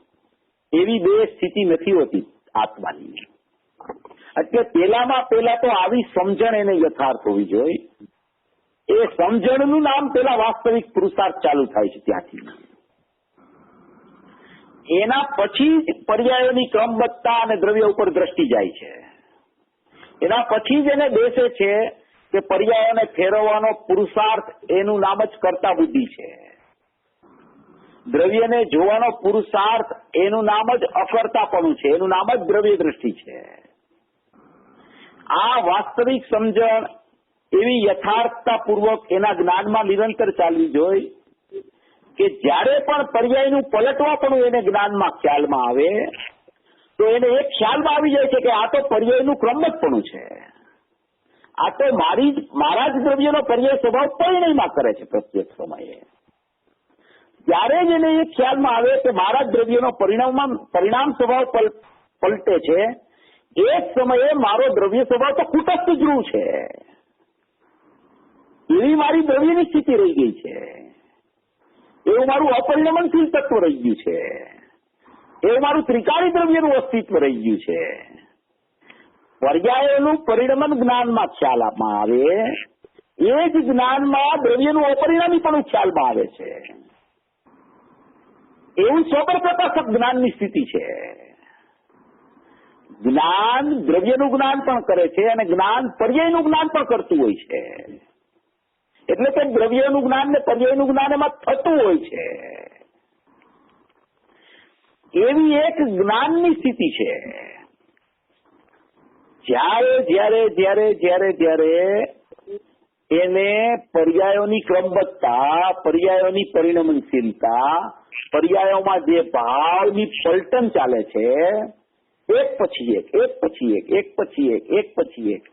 એવી બે સ્થિતિ નથી હોતી આત્માની. એટલે પેલામાં પેલા તો આવી સમજણ એને યથાર્થ હોવી જોઈએ. એ સમજણનું નામ પેલા વાસ્તવિક પુરુષાર્થ ચાલુ થાય છે ત્યાંથી. એના પછી જ પર્યાયોની ક્રમબદ્ધતા અને દ્રવ્ય ઉપર દ્રષ્ટિ જાય છે. એના પછી જ એને બેસે છે કે પર્યાયોને ફેરવવાનો પુરુષાર્થ, એનું નામ જ કર્તા બુદ્ધિ છે. દ્રવ્યને જોવાનો પુરુષાર્થ, એનું નામ જ અકર્તાપણું છે, એનું નામ જ દ્રવ્ય દ્રષ્ટિ છે. આ વાસ્તવિક સમજણ એવી યથાર્થતાપૂર્વક એના જ્ઞાનમાં નિરંતર ચાલવી જોઈએ કે જ્યારે પણ પર્યાયનું પલટવાપણું એને જ્ઞાનમાં ખ્યાલમાં આવે તો એને એક ખ્યાલમાં આવી જાય છે કે આ તો પર્યાયનું ક્રમબદ્ધપણું છે. આ તો મારા જ દ્રવ્યનો પર્યાય સ્વભાવ પરિણયમાં કરે છે પ્રત્યેક સમયે. ત્યારે જ એને એક ખ્યાલમાં આવે કે મારા જ દ્રવ્યનો પરિણામ સ્વભાવ પલટે છે. એ જ સમયે મારો દ્રવ્ય સ્વભાવ તો કુટસ્થ ધ્રુવ છે. એવી મારી દ્રવ્યની સ્થિતિ રહી ગઈ છે. એવું મારું અપરિણમનશીલ તત્વ રહી ગયું છે. એવું મારું ત્રિકાળી દ્રવ્યનું અસ્તિત્વ રહી ગયું છે. પર્યાયોનું પરિણમન જ્ઞાનમાં ખ્યાલમાં આવે, એ જ જ્ઞાનમાં દ્રવ્યનું અપરિણામી પણ ખ્યાલમાં આવે છે. એવું સ્વપ્રકાશક જ્ઞાનની સ્થિતિ છે. જ્ઞાન દ્રવ્યનું જ્ઞાન પણ કરે છે અને જ્ઞાન પર્યાયનું જ્ઞાન પણ કરતું હોય છે. એટલે કે દ્રવ્યનું જ્ઞાન ને પર્યાયનું જ્ઞાન એમાં થતું હોય છે. એવી એક જ્ઞાનની સ્થિતિ છે. જ્યારે એને પર્યાયોની ક્રમબદ્ધતા, પર્યાયોની પરિણમનશીલતા, પર્યાયોમાં જે ભાવની પલટન ચાલે છે, એક પછી એક, એક પછી એક, એક પછી એક, એક પછી એક,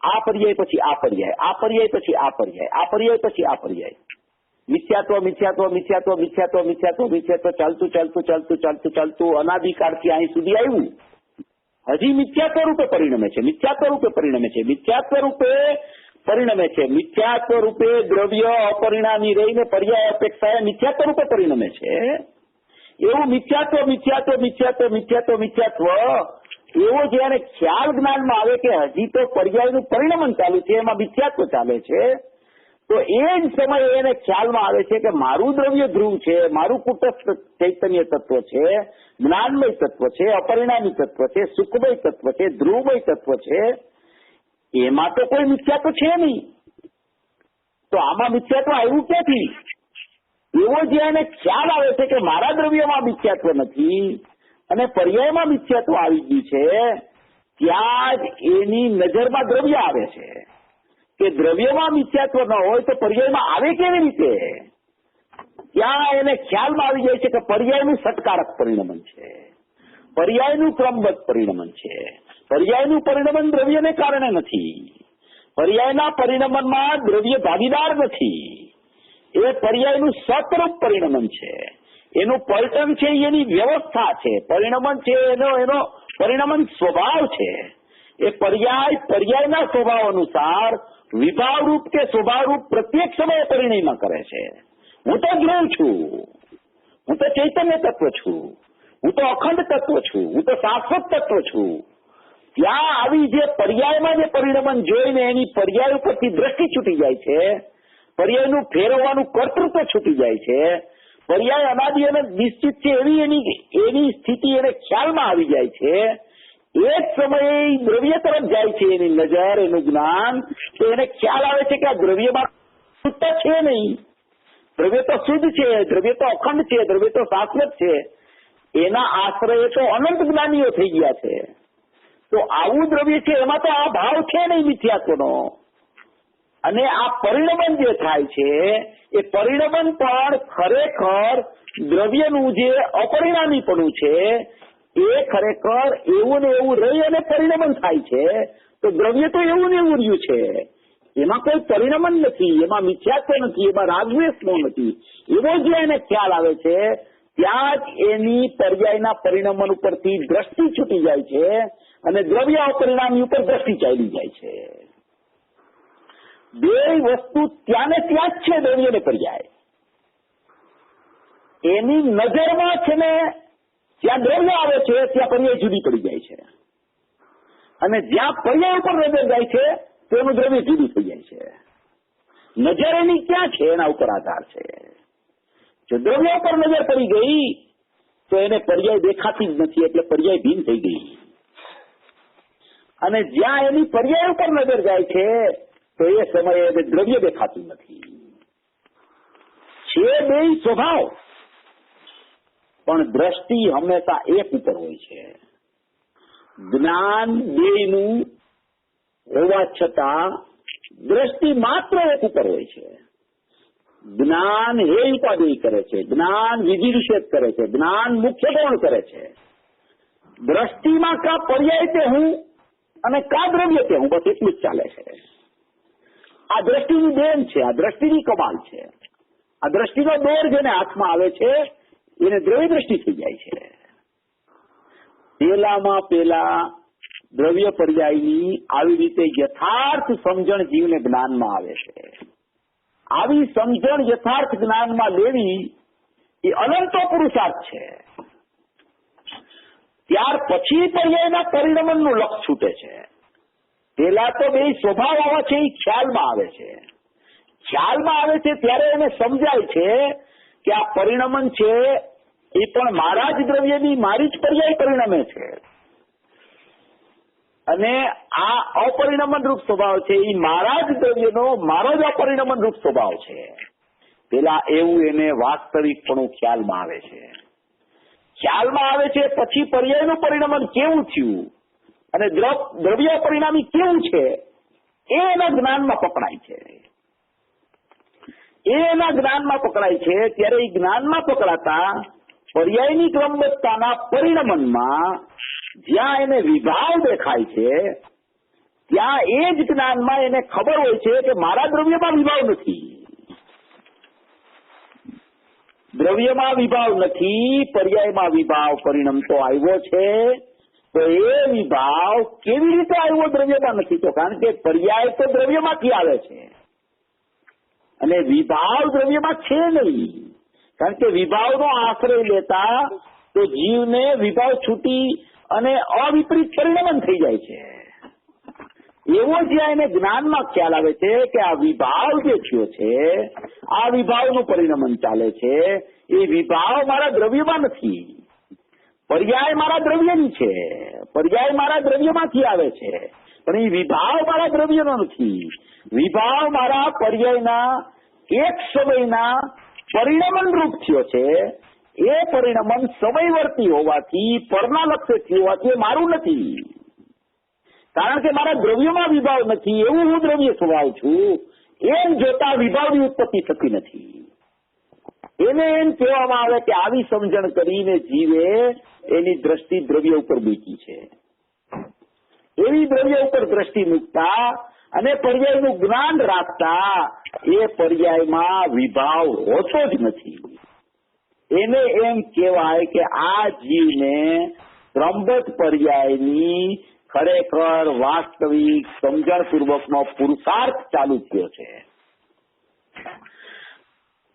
આ પર્યાય પછી આ પર્યાય, આ પર્યાય પછી આ પર્યાય, આ પર્યાય પછી આ પર્યાય, મિથ્યાત્વ મિથ્યાત્વ મિથ્યાત્વ મિથ્યાત્વ મિથ્યાત્વ મિથ્યાત્વ ચાલતું ચાલતું ચાલતું ચાલતું ચાલતું અનાદિકાળથી અહીં સુધી આવ્યું. હજી મિથ્યાત્વ રૂપે પરિણમે છે, મિથ્યાત્વ રૂપે પરિણમે છે, મિથ્યાત્વ રૂપે પરિણમે છે, મિથ્યાત્વ રૂપે દ્રવ્ય અપરિણામી રહીને પર્યાય અપેક્ષાએ મિથ્યાત્વ રૂપે પરિણમે છે. એવું મિથ્યાત્વ મિથ્યાત્વ મિથ્યાત્વ મિથ્યાત્વ મિથ્યાત્વ એવો જ્યારે ખ્યાલ જ્ઞાનમાં આવે કે હજી તો પર્યાયનું પરિણમન ચાલુ છે, એમાં મિથ્યાત્વ ચાલે છે, તો એ જ સમયે એને ખ્યાલમાં આવે છે કે મારું દ્રવ્ય ધ્રુવ છે, મારું કુટસ્થ ચૈતન્ય તત્વ છે, જ્ઞાનમય તત્વ છે, અપરિણામી તત્વ છે, સુખમય તત્વ છે, ધ્રુવમય તત્વ છે, એમાં તો કોઈ મિથ્યાત્વ છે નહીં. તો આમાં મિથ્યાત્વ આવ્યું ક્યાંથી? એવો જે એને ખ્યાલ આવે છે કે મારા દ્રવ્યમાં મિથ્યાત્વ નથી અને પર્યાયમાં મિથ્યાત્વ આવી ગયું છે, ત્યાં જ એની નજરમાં દ્રવ્ય આવે છે કે દ્રવ્યમાં મિથ્યાત્વ ન હોય તો પર્યાયમાં આવે કેવી રીતે? ત્યાં એને ખ્યાલમાં આવી જાય છે કે પર્યાયનું સટકારક પરિણમન છે, પર્યાયનું ક્રમબદ્ધ પરિણમન છે. પર્યાયનું પરિણમન દ્રવ્યને કારણે નથી, પર્યાયના પરિણમનમાં દ્રવ્ય ભાગીદાર નથી. એ પર્યાયનું સતરૂપ પરિણમન છે, એનું પલટન છે, એની વ્યવસ્થા છે, પરિણમન છે એનો પરિણમન સ્વભાવ છે. એ પર્યાયના સ્વભાવ અનુસાર વિભાવરૂપ કે સ્વભાવરૂપ પ્રત્યેક સમયે પરિણયમાં કરે છે. હું તો ધ્રુવ છું, હું તો ચૈતન્ય તત્વ છું, હું તો અખંડ તત્વ છું, હું તો શાશ્વત તત્વ છું. ત્યાં આવી જે પર્યાયમાં જે પરિણમન જોઈને એની પર્યાય ઉપરથી દ્રષ્ટિ છૂટી જાય છે, પર્યાયનું ફેરવવાનું કર્તૃત્વ છૂટી જાય છે, પર્યાય અનાદિ અને નિશ્ચિત છે એની સ્થિતિ એને ખ્યાલમાં આવી જાય છે. એ જ સમયે દ્રવ્ય તરફ જાય છે એની નજર, એનું જ્ઞાન, તો એને ખ્યાલ આવે છે કે આ દ્રવ્યમાં શુદ્ધતા છે નહીં, દ્રવ્ય તો શુદ્ધ છે, દ્રવ્ય તો અખંડ છે, દ્રવ્ય તો શાશ્વત છે. એના આશ્રય તો અનંત જ્ઞાનીઓ થઈ ગયા છે. તો આવું દ્રવ્ય છે, એમાં તો આ ભાવ છે નહીં મિથ્યાત્વનો. અને આ પરિણમન જે થાય છે એ પરિણમન પણ ખરેખર દ્રવ્યનું જે અપરિણામીપણું છે એ ખરેખર એવું ને એવું રહી અને પરિણમન થાય છે. તો દ્રવ્ય તો એવું ને એવું રહ્યું છે, એમાં કોઈ પરિણમન નથી, એમાં મિથ્યાત્વ નથી, એમાં રાગદ્વેષ નથી. એવો જે એને ખ્યાલ આવે છે ત્યાં જ એની પર્યાયના પરિણમન ઉપરથી દ્રષ્ટિ છૂટી જાય છે અને દ્રવ્ય અપરિણામી ઉપર દ્રષ્ટિ ચાલી જાય છે. બે વસ્તુ ત્યાં ને ત્યાં જ છે, દ્રવ્ય ને પર્યાય. એની નજરમાં છે ને જ્યાં દ્રવ્ય આવે છે ત્યાં પર્યાય જુદી પડી જાય છે, અને જ્યાં પર્યાય ઉપર નજર જાય છે તેનું દ્રવ્ય જુદું થઈ જાય છે. નજર એની ક્યાં છે એના ઉપર આધાર છે. જો દ્રવ્ય ઉપર નજર પડી ગઈ તો એને પર્યાય દેખાતી જ નથી, એટલે પર્યાય ભીન થઈ ગઈ. અને જ્યાં એની પર્યાય ઉપર નજર જાય છે તો એ સમયે દ્રવ્ય દેખાતું નથી. છે બે સ્વભાવ, પણ દ્રષ્ટિ હંમેશા એક ઉપર હોય છે. જ્ઞાન બેયનું હોવા છતાં દ્રષ્ટિ માત્ર એક ઉપર હોય છે. જ્ઞાન હે ઉપાદેય કરે છે, જ્ઞાન વિધિ નિષેધ કરે છે, જ્ઞાન મુખ્ય ગૌણ કરે છે. દ્રષ્ટિમાં કા પર્યાય તે હું અને કા દ્રવ્ય તે હું, બસ એટલું જ ચાલે છે. આ દ્રષ્ટિની દેન છે, આ દ્રષ્ટિની કમાલ છે. આ દ્રષ્ટિનો દોર જેને હાથમાં આવે છે એને દ્રવ્ય દ્રષ્ટિ થઈ જાય છે. પેલામાં પેલા દ્રવ્ય પર્યાયની આવી રીતે યથાર્થ સમજણ જીવને જ્ઞાનમાં આવે છે. આવી સમજણ યથાર્થ જ્ઞાનમાં લેવી એ અનંતો પુરુષાર્થ છે. ત્યાર પછી પર્યાયના પરિણમનનું લક્ષ છૂટે છે. પેલા તો બે સ્વભાવ આવા છે એ ખ્યાલમાં આવે છે. ખ્યાલમાં આવે છે ત્યારે એને સમજાય છે કે આ પરિણમન છે એ પણ મારા જ દ્રવ્યની મારી જ પર્યાય પરિણમે છે. અને આ અપરિણમન રૂપ સ્વભાવ છે એ મારા જ દ્રવ્યનો મારો જ અપરિણમન રૂપ સ્વભાવ છે. પેલા એવું એને વાસ્તવિકપણું ખ્યાલમાં આવે છે, પછી પર્યાયનું પરિણમન કેવું થયું અને દ્રવ્ય પરિણામી કેવું છે એ એના જ્ઞાનમાં પકડાય છે. ત્યારે એ જ્ઞાનમાં પકડાતા પર્યાયની ક્રમબદ્ધતાના પરિણમનમાં જ્યાં એને વિભાવ દેખાય છે ત્યાં એ જ જ્ઞાનમાં એને ખબર હોય છે કે મારા દ્રવ્યમાં વિભાવ નથી. દ્રવ્યમાં વિભાવ નથી, પર્યાયમાં વિભાવ પરિણમતો આવ્યો છે. તો એ વિભાવ કેવી રીતે આવ્યો દ્રવ્યમાં નથી? તો કારણ કે પર્યાય તો દ્રવ્યમાંથી આવે છે અને વિભાવ દ્રવ્યમાં છે નહીં. કારણ કે વિભાવનો આશ્રય લેતા તો જીવને વિભાવ છૂટી અને અવિપરીત પરિણમન થઈ જાય છે. એવો જ્યાં એને જ્ઞાનમાં ખ્યાલ આવે છે કે આ વિભાવ જે થયો છે, આ વિભાવનું પરિણમન ચાલે છે, એ વિભાવ મારા દ્રવ્યમાં નથી, પર્યાય મારા દ્રવ્યની છે, પર્યાય મારા દ્રવ્યમાંથી આવે છે, પણ એ વિભાવ મારા દ્રવ્યનો નથી. વિભાવ મારા પર્યાયના એક સમયના પરિણમન રૂપ થયો છે. એ પરિણમન સમયવર્તી હોવાથી, પરના લક્ષ્યથી હોવાથી એ મારું નથી. કારણ કે મારા દ્રવ્યમાં વિભાવ નથી, એવું હું દ્રવ્ય સ્વભાવ છું. એમ જોતા વિભાવની ઉત્પત્તિ થતી નથી. એને એમ કહેવામાં આવે કે આવી સમજણ કરીને જીવે એની દ્રષ્ટિ દ્રવ્ય ઉપર મૂકી છે. એવી દ્રવ્ય ઉપર દ્રષ્ટિ મૂકતા અને પર્યાયનું જ્ઞાન રાખતા એ પર્યાયમાં વિભાવ હોતો જ નથી. એને એમ કહેવાય કે આ જીવને ક્રમબદ્ધ પર્યાયની ખરેખર વાસ્તવિક સમજણપૂર્વકનો પુરુષાર્થ ચાલુ થયો છે.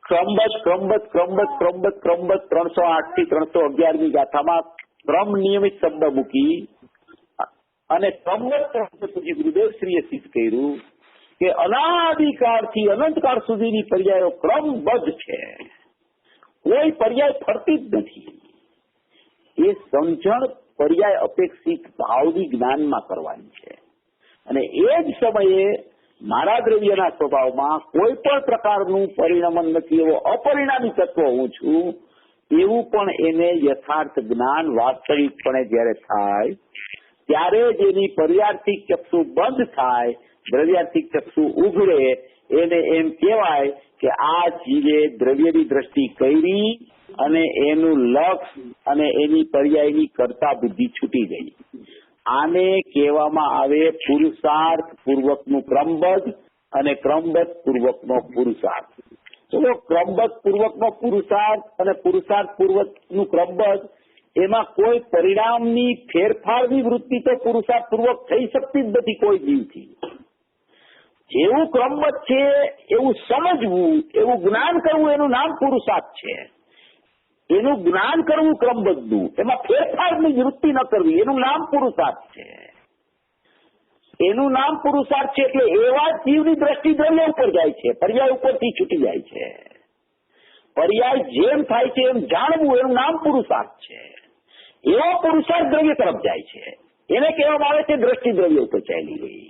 ક્રમબદ્ધ 308 થી 311ની ગાથામાં ક્રમ નિયમિત શબ્દ મૂકી અને ક્રમબદ્ધ પછી ગુરુદેવશ્રીએ સિદ્ધ કર્યું કે અનાદિકાળથી અનંતકાળ સુધીની પર્યાયો ક્રમબદ્ધ છે. કોઈ પર્યાય ફરતી જ નથી. એ સમજણ પર્યાય અપેક્ષિત ભાવની જ્ઞાનમાં કરવાની છે. અને એ જ સમયે મારા દ્રવ્યના સ્વભાવમાં કોઈ પણ પ્રકારનું પરિણમન નથી, એવો અપરિણામી તત્વ હું છું, એવું પણ એને યથાર્થ જ્ઞાન વાસ્તવિકપણે જયારે થાય ત્યારે જ એની પર્યાર્થિક ચક્ષુ બંધ થાય, દ્રવ્યાર્થિક ચક્ષુ ઉઘડે. એને એમ કહેવાય કે આ જીવે દ્રવ્યની દ્રષ્ટિ કરી અને એનું લક્ષ અને એની પર્યાયની કરતા બુદ્ધિ છૂટી ગઈ. આને કહેવામાં આવે પુરુષાર્થ પૂર્વકનું ક્રમબદ્ધ અને ક્રમબદ્ધ પૂર્વકનો પુરુષાર્થ. ચલો, ક્રમબદ્ધ પૂર્વકનો પુરુષાર્થ અને પુરુષાર્થ પૂર્વકનું ક્રમબદ્ધ, એમાં કોઈ પરિણામની ફેરફારની વૃત્તિ તો પુરુષાર્થ પૂર્વક થઈ શકતી જ નથી કોઈ જીવથી. જેવું ક્રમબદ્ધ છે એવું સમજવું, એવું જ્ઞાન કરવું, એનું નામ પુરુષાર્થ છે. એનું જ્ઞાન કરવું ક્રમબદ્ધનું, એમાં ફેરફારની વૃત્તિ ન કરવી, એનું નામ પુરુષાર્થ છે. એનું નામ પુરુષાર્થ છે. એટલે એવા જીવની દ્રષ્ટિ દ્રવ્ય ઉપર જાય છે, પર્યાય ઉપરથી છૂટી જાય છે. પર્યાય જેમ થાય છે એમ જાણવું, એનું નામ પુરુષાર્થ છે. એવો પુરુષાર્થ દ્રવ્ય તરફ જાય છે. એને કહેવામાં આવે છે દ્રષ્ટિ દ્રવ્ય ઉપર ચાલી ગઈ.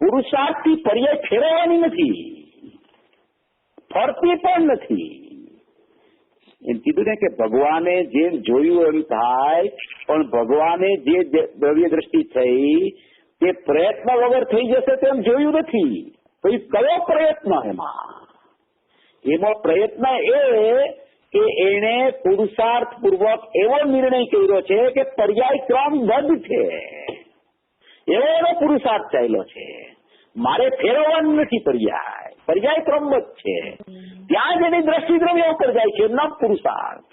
પુરુષાર્થથી પર્યાય ફેરવવાની નથી, ફરતી પણ નથી. એમ કીધું ને કે ભગવાને જેમ જોયું એમ થાય, પણ ભગવાને જે દ્રવ્ય દ્રષ્ટિ થઈ તે પ્રયત્ન વગર થઈ જશે તેમ જોયું નથી. તો એ કયો પ્રયત્ન? એમાં પ્રયત્ન એ કે એને પુરુષાર્થ પૂર્વક એવો નિર્ણય કર્યો છે કે પર્યાય ક્રમબદ્ધ છે, એવો એનો પુરુષાર્થ ચાલ્યો છે. મારે ફેરવવાનું નથી, પર્યાય ક્રમબદ્ધ છે. ત્યાં જ એની દ્રષ્ટિ દ્રવ્ય ઉપર જાય છે, એમના પુરુષાર્થ.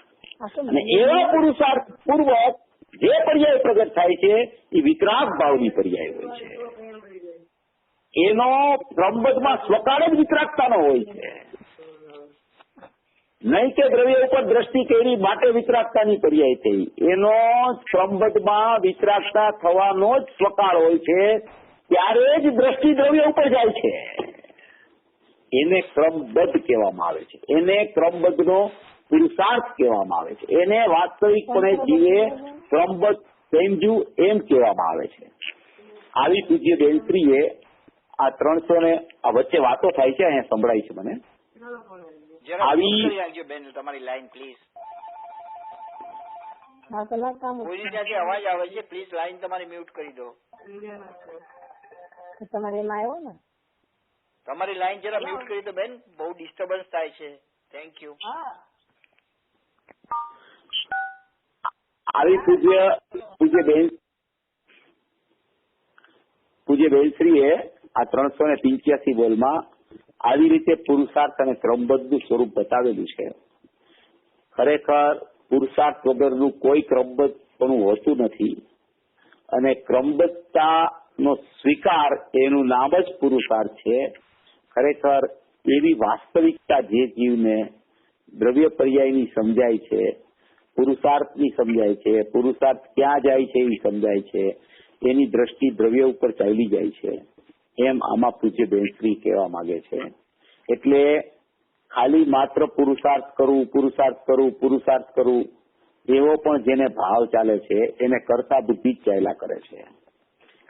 અને એવા પુરુષાર્થ પૂર્વક જે પર્યાય પ્રગટ થાય છે એ વિતરાગ ભાવની પર્યાય હોય છે. એનો ક્રમબદ્ધમાં સ્વકાળ જ વિતરાગતાનો હોય છે. નહીં કે દ્રવ્ય ઉપર દ્રષ્ટિ કરી માટે વિતરાગતાની પર્યાય થઈ. એનો ક્રમબદ્ધમાં વિતરાગતા થવાનો જ સ્વકાળ હોય છે. ત્યારે જ દ્રષ્ટિ દ્રવ્ય ઉપર જાય છે. એને ક્રમબદ્ધ કહેવામાં આવે છે. એને ક્રમબદ્ધનો પુરુષાર્થ કહેવામાં આવે છે. એને વાસ્તવિકપણે જીવે ક્રમબદ્ધ સમજ્યું એમ કહેવામાં આવે છે. આવી પૂજ્ય બેનશ્રીએ આ 300 ને આ વચ્ચે વાતો થાય છે, અહીંયા સંભળાય છે મને. આવી બેન તમારી લાઈન પ્લીઝ. કોઈની ત્યાંથી અવાજ આવે છે, પ્લીઝ લાઈન તમારી મ્યુટ કરી દો. તમારી લાઈન જરા મ્યુટ કરી દો બેન, બહુ ડિસ્ટર્બન્સ થાય છે. Thank you. આવી પૂજ્ય બેનશ્રીએ આ 385 બોલમાં આવી રીતે પુરુષાર્થ અને ક્રમબદ્ધનું સ્વરૂપ બતાવેલું છે. ખરેખર પુરુષાર્થ વગરનું કોઈ ક્રમબદ્ધપણું હોતું નથી, અને ક્રમબદ્ધતાનો સ્વીકાર એનું નામ જ પુરુષાર્થ છે. ખરેખર એવી વાસ્તવિકતા જે જીવને દ્રવ્ય પર્યાયની સમજાય છે, પુરુષાર્થની સમજાય છે, પુરુષાર્થ ક્યાં જાય છે એવી સમજાય છે, એની દ્રષ્ટિ દ્રવ્ય ઉપર ચાલી જાય છે, એમ આમાં પૂજ્ય બેનશ્રી કહેવા માંગે છે. એટલે ખાલી માત્ર પુરુષાર્થ કરવું એવો પણ જેને ભાવ ચાલે છે એને કરતા બુદ્ધિ જ ચાલ્યા કરે છે.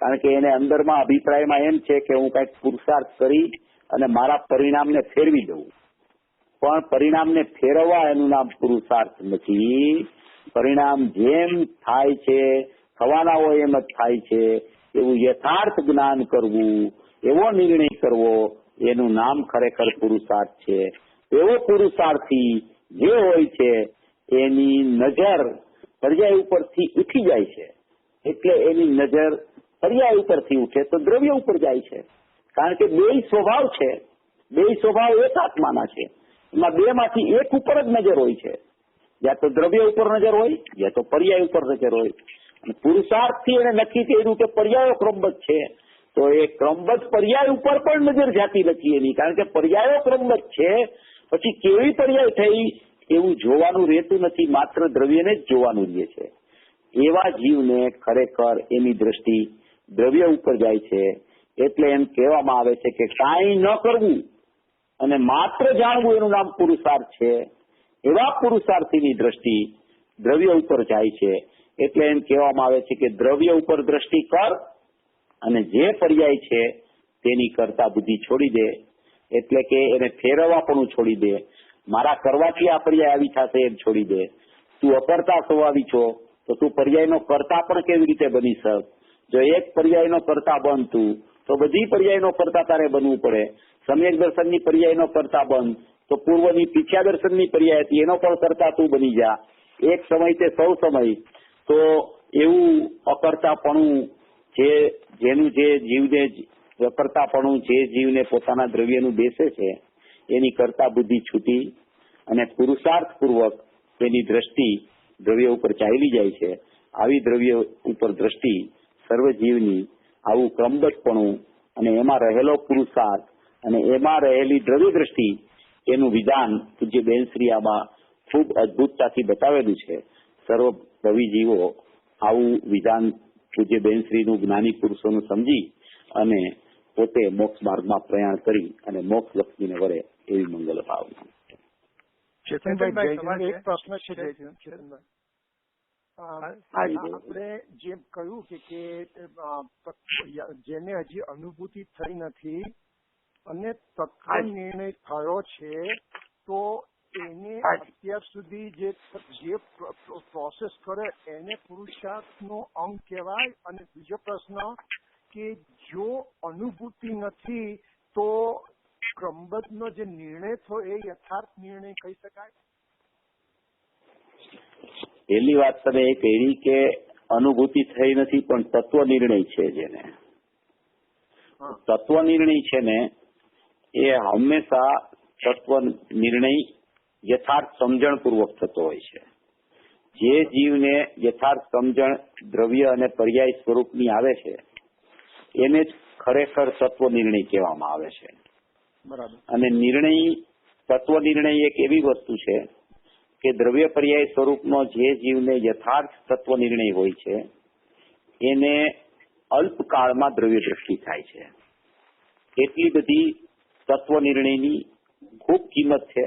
કારણ કે એને અંદરમાં અભિપ્રાયમાં એમ છે કે હું કઈક પુરુષાર્થ કરી અને મારા પરિણામને ફેરવી દઉં, પણ પરિણામને ફેરવવા એનું નામ પુરુષાર્થ નથી. પરિણામ જેમ થાય છે, થવાના હોય એમ જ થાય છે એવું યથાર્થ જ્ઞાન કરવું, એવો નિર્ણય કરવો, એનું નામ ખરેખર પુરુષાર્થ છે. એવો પુરુષાર્થી જે હોય છે એની નજર પર્યાય ઉપરથી ઉઠી જાય છે. એટલે એની નજર પર્યાય ઉપરથી ઉઠે તો દ્રવ્ય ઉપર જાય છે. કારણ કે બે સ્વભાવ છે, બે સ્વભાવ એક આત્માના છે, એમાં બે માંથી એક ઉપર જ નજર હોય છે. યા તો દ્રવ્ય ઉપર નજર હોય, યા તો પર્યાય ઉપર નજર હોય. અને પુરુષાર્થથી એને નક્કી કર્યું કે પર્યાયો ક્રમબદ્ધ છે, તો એ ક્રમબદ્ધ પર્યાય ઉપર પણ નજર જાતી નથી એની. કારણ કે પર્યાયો ક્રમબદ્ધ છે, પછી કેવી પર્યાય થઈ એવું જોવાનું રહેતું નથી, માત્ર દ્રવ્યને જ જોવાનું રહે છે. એવા જીવને ખરેખર એની દ્રષ્ટિ દ્રવ્ય ઉપર જાય છે. એટલે એમ કહેવામાં આવે છે કે કાંઈ ન કરવું અને માત્ર જાણવું એનું નામ પુરુષાર્થ છે. એવા પુરુષાર્થીની દ્રષ્ટિ દ્રવ્ય ઉપર જાય છે. એટલે એમ કહેવામાં આવે છે કે દ્રવ્ય ઉપર દ્રષ્ટિ કર અને જે પર્યાય છે તેની કરતા બુદ્ધિ છોડી દે. એટલે કે એને ફેરવવાપણું છોડી દે. મારા કરવાથી આ પર્યાય આવી થશે એમ છોડી દે. તું અકર્તા સ્વભાવી છો તો તું પર્યાયનો કરતા પણ કેવી રીતે બની શક? જો એક પર્યાયનો કરતા બનતું તો બધી પર્યાયનો કરતા તારે બનવું પડે. સમ્યક દર્શનની પર્યાયનો કરતા બન તો પૂર્વની પીછા દર્શનની પર્યાય હતી એનો પણ કરતા તું બની જા. એક સમય તે સૌ સમય. તો એવું અકર્તાપણું જેનું જે જીવને અકર્તાપણું જે જીવને પોતાના દ્રવ્યનું બેસે છે એની કરતા બુદ્ધિ છૂટી અને પુરુષાર્થ પૂર્વક તેની દ્રષ્ટિ દ્રવ્ય ઉપર ચાલી જાય છે. આવી દ્રવ્ય ઉપર દ્રષ્ટિ સર્વ જીવની આવું ક્રમબદ્ધપણું અને એમાં રહેલો પુરુષાર્થ અને એમાં રહેલી દ્રવ્ય દ્રષ્ટિ એનું વિધાન પૂજ્ય બેનશ્રી આમાં ખૂબ અદભુતતાથી બતાવેલું છે. સર્વ ભવી જીવો આવું વિધાન પૂજ્ય બેનશ્રીનું જ્ઞાની પુરુષોનું સમજી અને પોતે મોક્ષ માર્ગમાં પ્રયાણ કરી અને મોક્ષ લક્ષ્મીને વરે એવી મંગલ ભાવના. ચેતનભાઈ, એક પ્રશ્ન છે. આપણે જેમ કહ્યું કે જેને હજી અનુભૂતિ થઈ નથી અને તત્વ નિર્ણય થયો છે તો એને અત્યાર સુધી જે પ્રોસેસ કરે એને પુરુષાર્થનો અંગ કહેવાય. અને બીજો પ્રશ્ન કે જો અનુભૂતિ નથી તો ક્રમબદ્ધનો જે નિર્ણય થયો એ યથાર્થ નિર્ણય કહી શકાય? પહેલી વાત તમે એ કહી કે અનુભૂતિ થઈ નથી પણ તત્વ નિર્ણય છે. જેને તત્વ નિર્ણય છે ને એ હંમેશા તત્વ નિર્ણય યથાર્થ સમજણ પૂર્વક થતો હોય છે. જે જીવને યથાર્થ સમજણ દ્રવ્ય અને પર્યાય સ્વરૂપની આવે છે એને જ ખરેખર તત્વ નિર્ણય કહેવામાં આવે છે. બરાબર. અને તત્વ નિર્ણય એક એવી વસ્તુ છે કે દ્રવ્ય પર્યાય સ્વરૂપનો જે જીવને યથાર્થ તત્વ નિર્ણય હોય છે એને અલ્પકાળમાં દ્રવ્ય દ્રષ્ટિ થાય છે. એટલી બધી તત્વ નિર્ણયની ખૂબ કિંમત છે.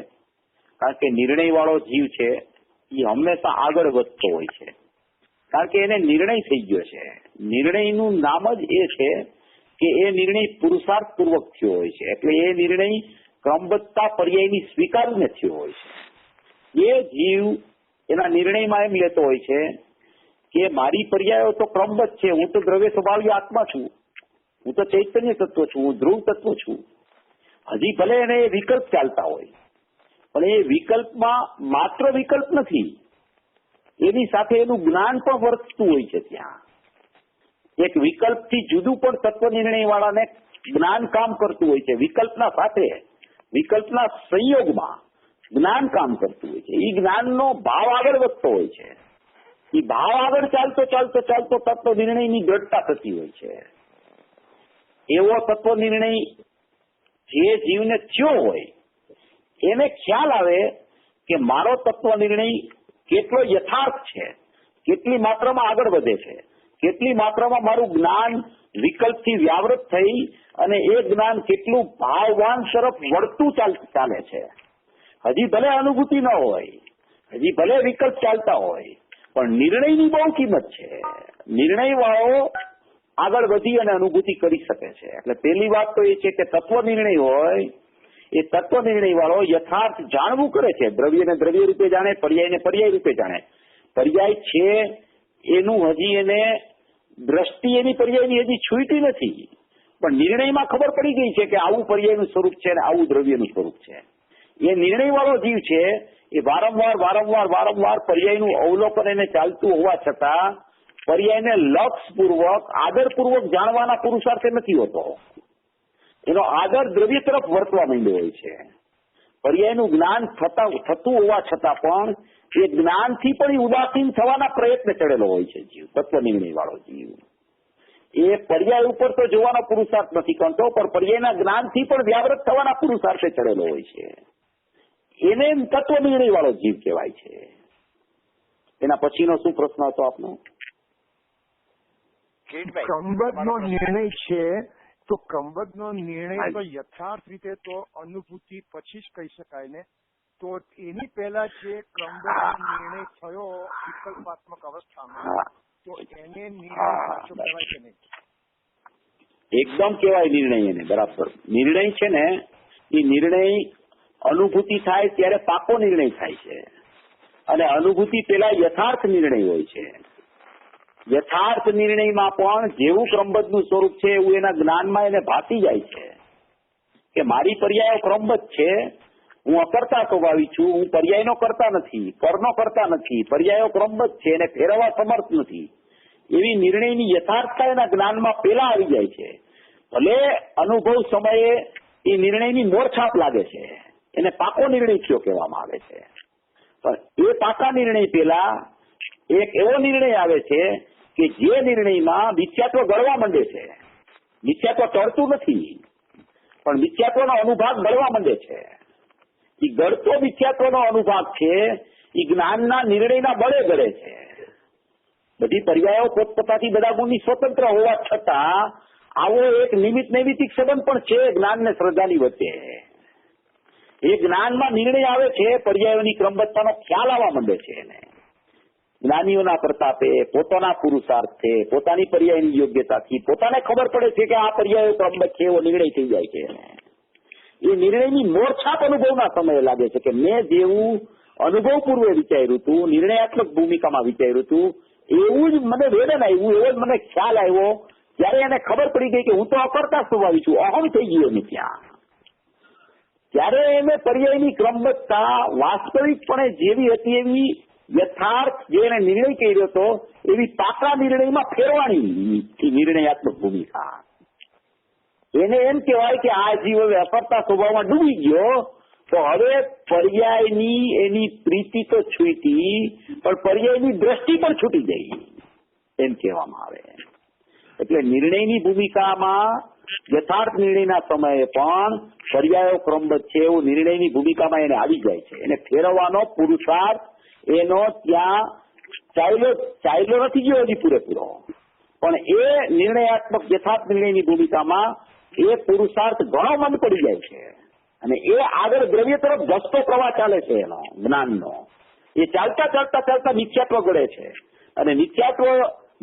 કારણ કે નિર્ણય વાળો જીવ છે એ હંમેશા આગળ વધતો હોય છે. કારણ કે એને નિર્ણય થઈ ગયો છે. નિર્ણયનું નામ જ એ છે કે એ નિર્ણય પુરુષાર્થ પૂર્વક થયો હોય છે. એટલે એ નિર્ણય ક્રમબદ્ધતા પર્યાયની સ્વીકારીને થયો હોય છે. એ જીવ એના નિર્ણયમાં એમ લેતો હોય છે કે મારી પર્યાયો તો ક્રમબદ્ધ છે, હું તો દ્રવ્ય સ્વભાવી આત્મા છું, હું તો ચૈતન્ય તત્વ છું, હું ધ્રુવ તત્વ છું. હજી ભલે એને એ વિકલ્પ ચાલતા હોય, પણ એ વિકલ્પમાં માત્ર વિકલ્પ નથી, એની સાથે એનું જ્ઞાન પણ વર્તતું હોય છે. ત્યાં એક વિકલ્પથી જુદું પણ તત્વ નિર્ણય વાળાને જ્ઞાન કામ કરતું હોય છે. વિકલ્પના સાથે, વિકલ્પના સંયોગમાં જ્ઞાન કામ કરતું હોય છે. એ જ્ઞાનનો ભાવ આગળ વધતો હોય છે. એ ભાવ આગળ ચાલતો ચાલતો ચાલતો તત્વ નિર્ણયની દ્રઢતા થતી હોય છે. એવો તત્વ નિર્ણય જે જીવને થયો હોય એને ખ્યાલ આવે કે મારો તત્વ નિર્ણય કેટલો યથાર્થ છે, કેટલી માત્રામાં આગળ વધે છે, કેટલી માત્રામાં મારું જ્ઞાન વિકલ્પથી વ્યાવૃત થઈ અને એ જ્ઞાન કેટલું ભાવવાન તરફ વળતું ચાલે છે. હજી ભલે અનુભૂતિ ન હોય, હજી ભલે વિકલ્પ ચાલતા હોય, પણ નિર્ણયની બહુ કિંમત છે. નિર્ણય વાળો આગળ વધી અને અનુભૂતિ કરી શકે છે. એટલે પહેલી વાત તો એ છે કે તત્વ નિર્ણય હોય એ તત્વ નિર્ણય વાળો યથાર્થ જાણવું કરે છે. દ્રવ્યને દ્રવ્ય રૂપે જાણે, પર્યાયને પર્યાય રૂપે જાણે. પર્યાય છે એનું હજી એને દ્રષ્ટિ એની પર્યાયની હજી છૂટી નથી, પણ નિર્ણયમાં ખબર પડી ગઈ છે કે આવું પર્યાયનું સ્વરૂપ છે અને આવું દ્રવ્યનું સ્વરૂપ છે. એ નિર્ણય વાળો જીવ છે એ વારંવાર પર્યાયનું અવલોકન એને ચાલતું હોવા છતાં પર્યાયને લક્ષપૂર્વક આદરપૂર્વક જાણવાના પુરુષાર્થે નથી હોતો. એનો આદર દ્રવ્ય તરફ વર્તવા માંડ્યો હોય છે. પર્યાયનું જ્ઞાન થતું હોવા છતાં પણ એ જ્ઞાનથી પણ એ ઉદાસીન થવાના પ્રયત્ન ચડેલો હોય છે જીવ, તત્વ નિર્ણય વાળો જીવ. એ પર્યાય ઉપર તો જોવાનો પુરુષાર્થ નથી કરતો, પણ પર્યાયના જ્ઞાનથી પણ વ્યાવૃત થવાના પુરુષાર્થે ચડેલો હોય છે. એને તત્વ નિર્ણય વાળો જીવ કહેવાય છે. એના પછીનો શું પ્રશ્ન હતો આપનો? ક્રમબદ્ધનો નિર્ણય છે તો ક્રમબદ્ધનો નિર્ણય તો યથાર્થ રીતે તો અનુભૂતિ પછી જ કહી શકાય ને. તો એની પહેલા જે ક્રમબદ્ધ નિર્ણય થયો વિકલ્પાત્મક અવસ્થામાં, તો એને નિર્ણય સાચો કહેવાય કે નહીં? એકદમ કહેવાય નિર્ણય એને, બરાબર. નિર્ણય છે ને એ નિર્ણય અનુભૂતિ થાય ત્યારે પાકો નિર્ણય થાય છે, અને અનુભૂતિ પેલા યથાર્થ નિર્ણય હોય છે. યથાર્થ નિર્ણયમાં પણ જેવું ક્રમબદ્ધનું સ્વરૂપ છે એવું એના જ્ઞાનમાં એને ભાતી જાય છે કે મારી પર્યાયો ક્રમબદ્ધ છે, હું અકર્તા સ્વભાવી છું, હું પર્યાયનો કરતા નથી, પરનો કરતા નથી, પર્યાયો ક્રમબદ્ધ છે એને ફેરવવા સમર્થ નથી. એવી નિર્ણયની યથાર્થતા એના જ્ઞાનમાં પેલા આવી જાય છે. ભલે અનુભવ સમયે એ નિર્ણયની મોરછાપ લાગે છે, એને પાકો નિર્ણય થયો કહેવામાં આવે છે. પણ એ પાકા નિર્ણય પેલા એક એવો નિર્ણય આવે છે કે જે નિર્ણયમાં મિથ્યાત્વ ગળવા માંડે છે. મિથ્યાત્વ ટળતું નથી, પણ મિથ્યાત્વનો અનુભાગ ગળવા માંડે છે. એ ગળતો મિથ્યાત્વનો અનુભાગ છે એ જ્ઞાનના નિર્ણયના બળે ગળે છે. બધી પર્યાયો પોતપોતાથી બધા ગુણની સ્વતંત્ર હોવા છતાં આવો એક નિમિત્ત નૈમિતિક સંબંધ પણ છે જ્ઞાન ને શ્રદ્ધાની વચ્ચે. એ જ્ઞાનમાં નિર્ણય આવે છે, પર્યાયોની ક્રમબદ્ધતાનો ખ્યાલ આવવા માંડે છે એને. જ્ઞાનીઓના પ્રતાપે, પોતાના પુરુષાર્થે, પોતાની પર્યાયની યોગ્યતાથી પોતાને ખબર પડે છે કે આ પર્યાયો ક્રમબદ્ધ છે, એવો નિર્ણય થઈ જાય છે. એ નિર્ણયની મોરછાપ અનુભવના સમયે લાગે છે કે મેં જેવું અનુભવ પૂર્વે વિચાર્યું હતું, નિર્ણયાત્મક ભૂમિકામાં વિચાર્યું હતું, એવું જ મને વેદન આવ્યું, એવો જ મને ખ્યાલ આવ્યો ત્યારે એને ખબર પડી ગઈ કે હું તો અકર્તા સ્વભાવી છું, અહમ થઈ ગયો એની ત્યાં. ત્યારે એને પર્યાયની ક્રમબદ્ધતા વાસ્તવિકપણે જેવી હતી એવી યથાર્થ જે એને નિર્ણય કર્યો હતો એવી પાકા નિર્ણયમાં ફેરવાની નિર્ણયાત્મક ભૂમિકા. એને એમ કહેવાય કે આ જીવ હવે અકર્તા સ્વભાવમાં ડૂબી ગયો, તો હવે પર્યાયની એની પ્રીતિ તો છૂટી, પણ પર્યાયની દ્રષ્ટિ પણ છૂટી ગઈ એમ કહેવામાં આવે. એટલે નિર્ણયની ભૂમિકામાં યથાર્થ નિર્ણયના સમયે પણ પર્યાયો ક્રમબદ્ધ છે એવું નિર્ણયની ભૂમિકામાં એને આવી જાય છે. એને ફેરવવાનો પુરુષાર્થ એનો ત્યાં ચાલ્યો નથી ગયો હજી પૂરેપૂરો, પણ એ નિર્ણયાત્મક યથાર્થ નિર્ણયની ભૂમિકામાં એ પુરુષાર્થ ઘણો મન પડી જાય છે, અને એ આગળ દ્રવ્ય તરફ ધસતો પ્રવાહ ચાલે છે એનો જ્ઞાનનો. એ ચાલતા મિથ્યાત્વ ગળે છે, અને નિત્યાત્વ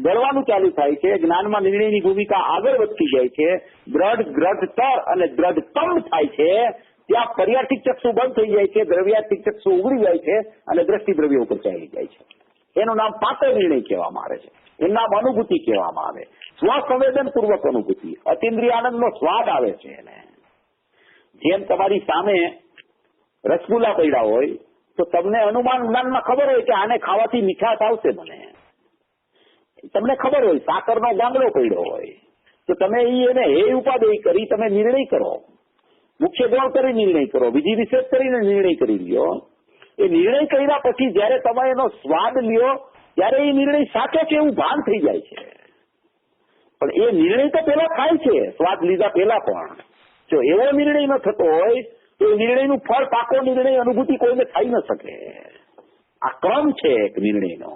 દળવાનું ચાલુ થાય છે, જ્ઞાનમાં નિર્ણયની ભૂમિકા આગળ વધતી જાય છે, દ્રઢ ગ્રઢતર અને દ્રઢતમ થાય છે, ત્યાં પર્યાર્થિક ચક્ષુ બંધ થઈ જાય છે, દ્રવ્યાર્થિક ચક્ષુ ઉગડી જાય છે અને દ્રષ્ટિ દ્રવ્ય ઉપર ચાલી જાય છે. એનું નામ પાતળ નિર્ણય કહેવામાં આવે છે, એનું નામ અનુભૂતિ કહેવામાં આવે. સ્વસંવેદન પૂર્વક અનુભૂતિ, અતિન્દ્રિય આનંદનો સ્વાદ આવે છે એને. જેમ તમારી સામે રસગુલ્લા પડ્યા હોય તો તમને અનુમાન જ્ઞાનમાં ખબર હોય કે આને ખાવાથી મીઠાશ આવશે, મને તમને ખબર હોય. સાકરનો ગાંગડો પડ્યો હોય તો તમે એને હે ઉપાદેય કરી તમે નિર્ણય કરો, મુખ્ય ગૌણ કરી નિર્ણય કરો, બીજી વિશેષ કરીને નિર્ણય કરી લ્યો. એ નિર્ણય કર્યા પછી જયારે તમે એનો સ્વાદ લ્યો ત્યારે એ નિર્ણય સાચો છે એવું ભાન થઈ જાય છે. પણ એ નિર્ણય તો પેલા થાય છે, સ્વાદ લીધા પેલા પણ. જો એવો નિર્ણય ન થતો હોય તો એ નિર્ણયનું ફળ, પાકો નિર્ણય, અનુભૂતિ કોઈને થઈ ન શકે. આ ક્રમ છે એક નિર્ણયનો.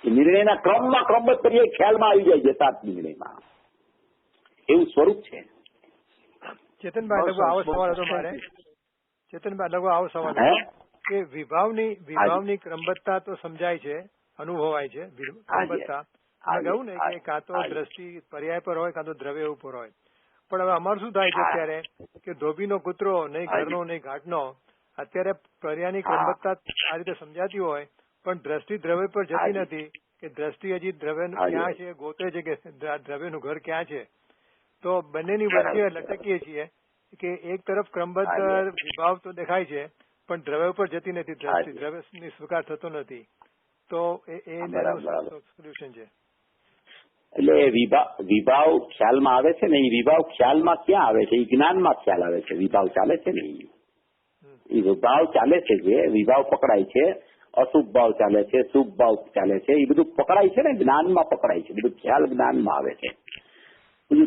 એ નિર્ણયના ક્રમમાં ક્રમબદ્ધ કરીએ ખ્યાલમાં આવી જાય જતા નિર્ણયમાં. એવું સ્વરૂપ છે. ચેતનભાઈ લગો આવો સવાલ હતો મારે. ચેતનભાઈ લગો આવો સવાલ હતો કે વિભાવની ક્રમબદ્ધતા તો સમજાય છે, અનુભવાય છે ક્રમબદ્ધતા. કહ્યું ને કે કાં તો દ્રષ્ટિ પર્યાય પર હોય કાં તો દ્રવ્ય ઉપર હોય. પણ હવે અમારું શું થાય છે અત્યારે કે ધોબીનો કૂતરો નહીં ઘરનો નહીં ઘાટનો. અત્યારે પર્યાયની ક્રમબદ્ધતા આ રીતે સમજાતી હોય પણ દ્રષ્ટિ દ્રવ્ય પર જતી નથી, કે દ્રષ્ટિ હજી દ્રવ્ય ક્યાં છે ગોતે છે કે દ્રવ્યનું ઘર ક્યાં છે. તો બંનેની વચ્ચે લટકીએ છીએ કે એક તરફ ક્રમબદ્ધ વિભાવ તો દેખાય છે પણ દ્રવ્ય ઉપર જતી નથી, દ્રષ્ટિ દ્રવ્યની સ્વીકાર થતો નથી. તો એ સોલ્યુશન છે. એટલે વિભાવ ખ્યાલમાં આવે છે ને, એ વિભાવ ખ્યાલમાં ક્યાં આવે છે? એ જ્ઞાનમાં ખ્યાલ આવે છે. વિભાવ ચાલે છે ને, એ વિભાવ ચાલે છે, જે વિભાવ પકડાય છે, અશુભ ભાવ ચાલે છે, શુભ ભાવ ચાલે છે, એ બધું પકડાય છે ને, જ્ઞાનમાં પકડાય છે, બધું ખ્યાલ જ્ઞાનમાં આવે છે.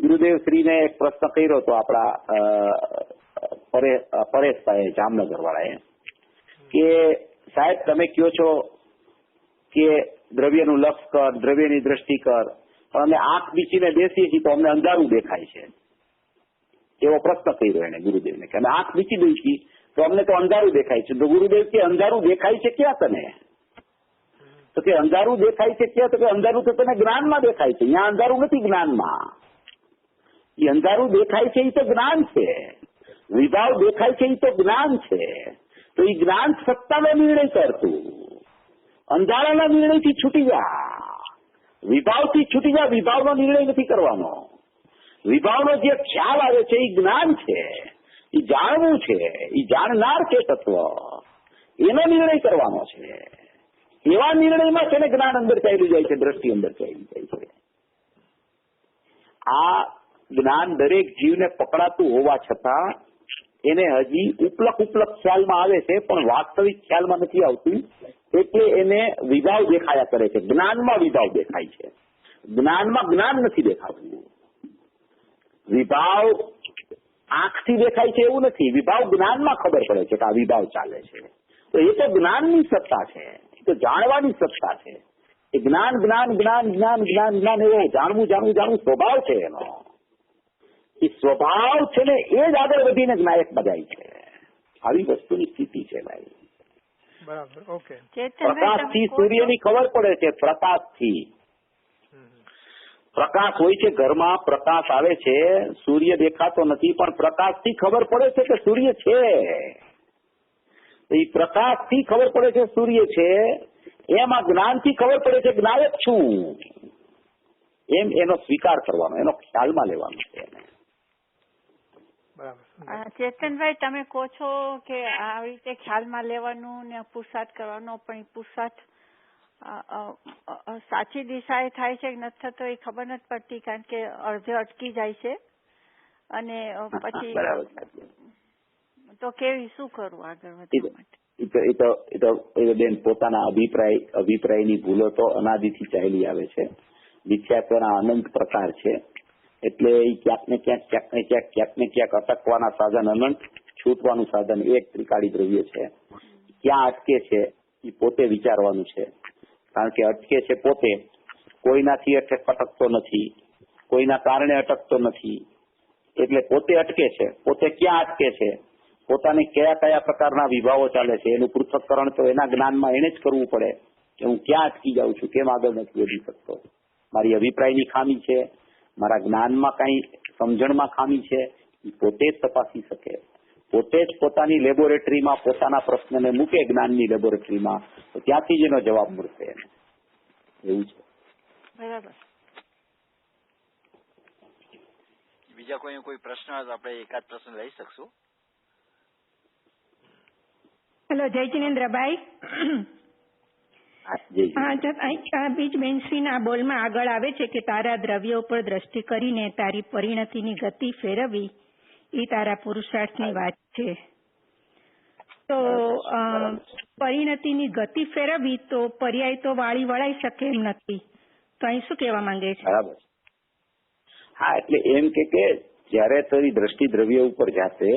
ગુરુદેવ શ્રીને એક પ્રશ્ન કર્યો હતો આપણા પરેશભાઈ જામનગર વાળાએ કે સાહેબ તમે કહો છો કે દ્રવ્યનું લક્ષ કર, દ્રવ્યની દ્રષ્ટિ કર, પણ અમે આંખ બીચીને બેસીએ છીએ તો અમને અંધારું દેખાય છે. એવો પ્રશ્ન કર્યો એને ગુરુદેવને કે અમે આંખ બીચી દઈએ છીએ તો અમને તો અંધારું દેખાય છે. તો ગુરુદેવ કે અંધારું દેખાય છે ક્યાં તને? તો કે અંધારું દેખાય છે ક્યાં? તો કે અંધારું તો તને જ્ઞાનમાં દેખાય છે, અહીંયા અંધારું નથી જ્ઞાનમાં. એ અંધારું દેખાય છે એ તો જ્ઞાન છે, વિભાવ દેખાય છે એ તો જ્ઞાન છે. તો એ જ્ઞાન સત્તાનો નિર્ણય કરતું, અંધારાના નિર્ણયથી છૂટી જા, વિભાવથી છૂટી જા. વિભાવનો નિર્ણય નથી કરવાનો. વિભાવનો જે ખ્યાલ આવે છે એ જ્ઞાન છે, એ જાણવું છે, એ જાણનાર છે તત્વ, એનો નિર્ણય કરવાનો છે. એવા નિર્ણયમાં છે ને જ્ઞાન અંદર ચાલ્યું જાય છે, દ્રષ્ટિ અંદર ચાલી જાય છે. આ જ્ઞાન દરેક જીવને પકડાતું હોવા છતાં એને હજી ઉપલક ખ્યાલમાં આવે છે, પણ વાસ્તવિક ખ્યાલમાં નથી આવતું. એટલે એને વિભાવ દેખાયા કરે છે. જ્ઞાનમાં વિભાવ દેખાય છે, જ્ઞાનમાં જ્ઞાન નથી દેખાતું. વિભાવ આંખથી દેખાય છે એવું નથી, વિભાવ જ્ઞાનમાં ખબર પડે છે કે આ વિભાવ ચાલે છે. તો એ તો જ્ઞાનની સત્તા છે, એ તો જાણવાની સત્તા છે. એ જ્ઞાન જ્ઞાન જ્ઞાન જ્ઞાન જ્ઞાન જ્ઞાન એવો જાણવું સ્વભાવ છે એનો. એ સ્વભાવ છે ને એ જ આગળ વધીને નાયક બજાય છે. આવી વસ્તુની સ્થિતિ છે ભાઈ. બરાબર, ઓકે. પ્રકાશથી સૂર્યની ખબર પડે છે, પ્રકાશથી. પ્રકાશ હોય છે ઘરમાં, પ્રકાશ આવે છે, સૂર્ય દેખાતો નથી, પણ પ્રકાશથી ખબર પડે છે કે સૂર્ય છે. એ પ્રકાશથી ખબર પડે છે સૂર્ય છે, એમ આ જ્ઞાનથી ખબર પડે છે જ્ઞાયક છું. એમ એનો સ્વીકાર કરવાનો, એનો ખ્યાલમાં લેવાનો છે. ચેતનભાઈ તમે કહો છો કે આવી રીતે ખ્યાલમાં લેવાનું ને પુરુષાર્થ કરવાનો, પણ એ પુરુષાર્થ સાચી દિશાએ થાય છે કે નથી થતો એ ખબર નથી પડતી, કારણ કે અડધે અટકી જાય છે. અને પછી તો કેવી શું કરવું આગળ વધવા માટે? એ બેન પોતાના અભિપ્રાયની ભૂલો તો અનાદિથી ચાલી આવે છે. મિથ્યાત્વના અનંત પ્રકાર છે. એટલે એ ક્યાંક ને ક્યાંક અટકવાના સાધન અનંત, છૂટવાનું સાધન એક ત્રિકાળી દ્રવ્ય છે. ક્યાં અટકે છે એ પોતે વિચારવાનું છે. કારણ કે અટકે છે પોતે, કોઈનાથી અટકતો નથી, કોઈના કારણે અટકતો નથી. એટલે પોતે અટકે છે, પોતે ક્યાં અટકે છે, પોતાને કયા પ્રકારના વિભાવો ચાલે છે, એનું પૃથ્થકરણ તો એના જ્ઞાનમાં એને જ કરવું પડે. કે હું ક્યાં અટકી જાઉં છું, કેમ આગળ નથી વધી શકતો, મારી અભિપ્રાયની ખામી છે, મારા જ્ઞાનમાં કઈ સમજણમાં ખામી છે, એ પોતે જ તપાસી શકે. પોતે જ પોતાની લેબોરેટરીમાં પોતાના પ્રશ્નને મૂકે જ્ઞાનની લેબોરેટરીમાં, તો ત્યાંથી જ એનો જવાબ મળશે. એવું છે. બરાબર. બીજા કોઈ પ્રશ્ન હોય તો આપણે એકાદ પ્રશ્ન લઈ શકશું. હેલો, જય જિનેન્દ્રભાઈ. બીજબેનશ્રીના બોલમાં આગળ આવે છે કે તારા દ્રવ્ય ઉપર દ્રષ્ટિ કરીને તારી પરિણતિની ગતિ ફેરવવી એ તારા પુરુષાર્થની વાત છે. તો પરિણતિની ગતિ ફેરવવી તો પર્યાય તો વાળી વળાઈ શકે એમ નથી. તો અહીં શું કહેવા માંગે છે? બરાબર. હા, એટલે એમ કે જયારે તારી દ્રષ્ટિ દ્રવ્ય ઉપર જશે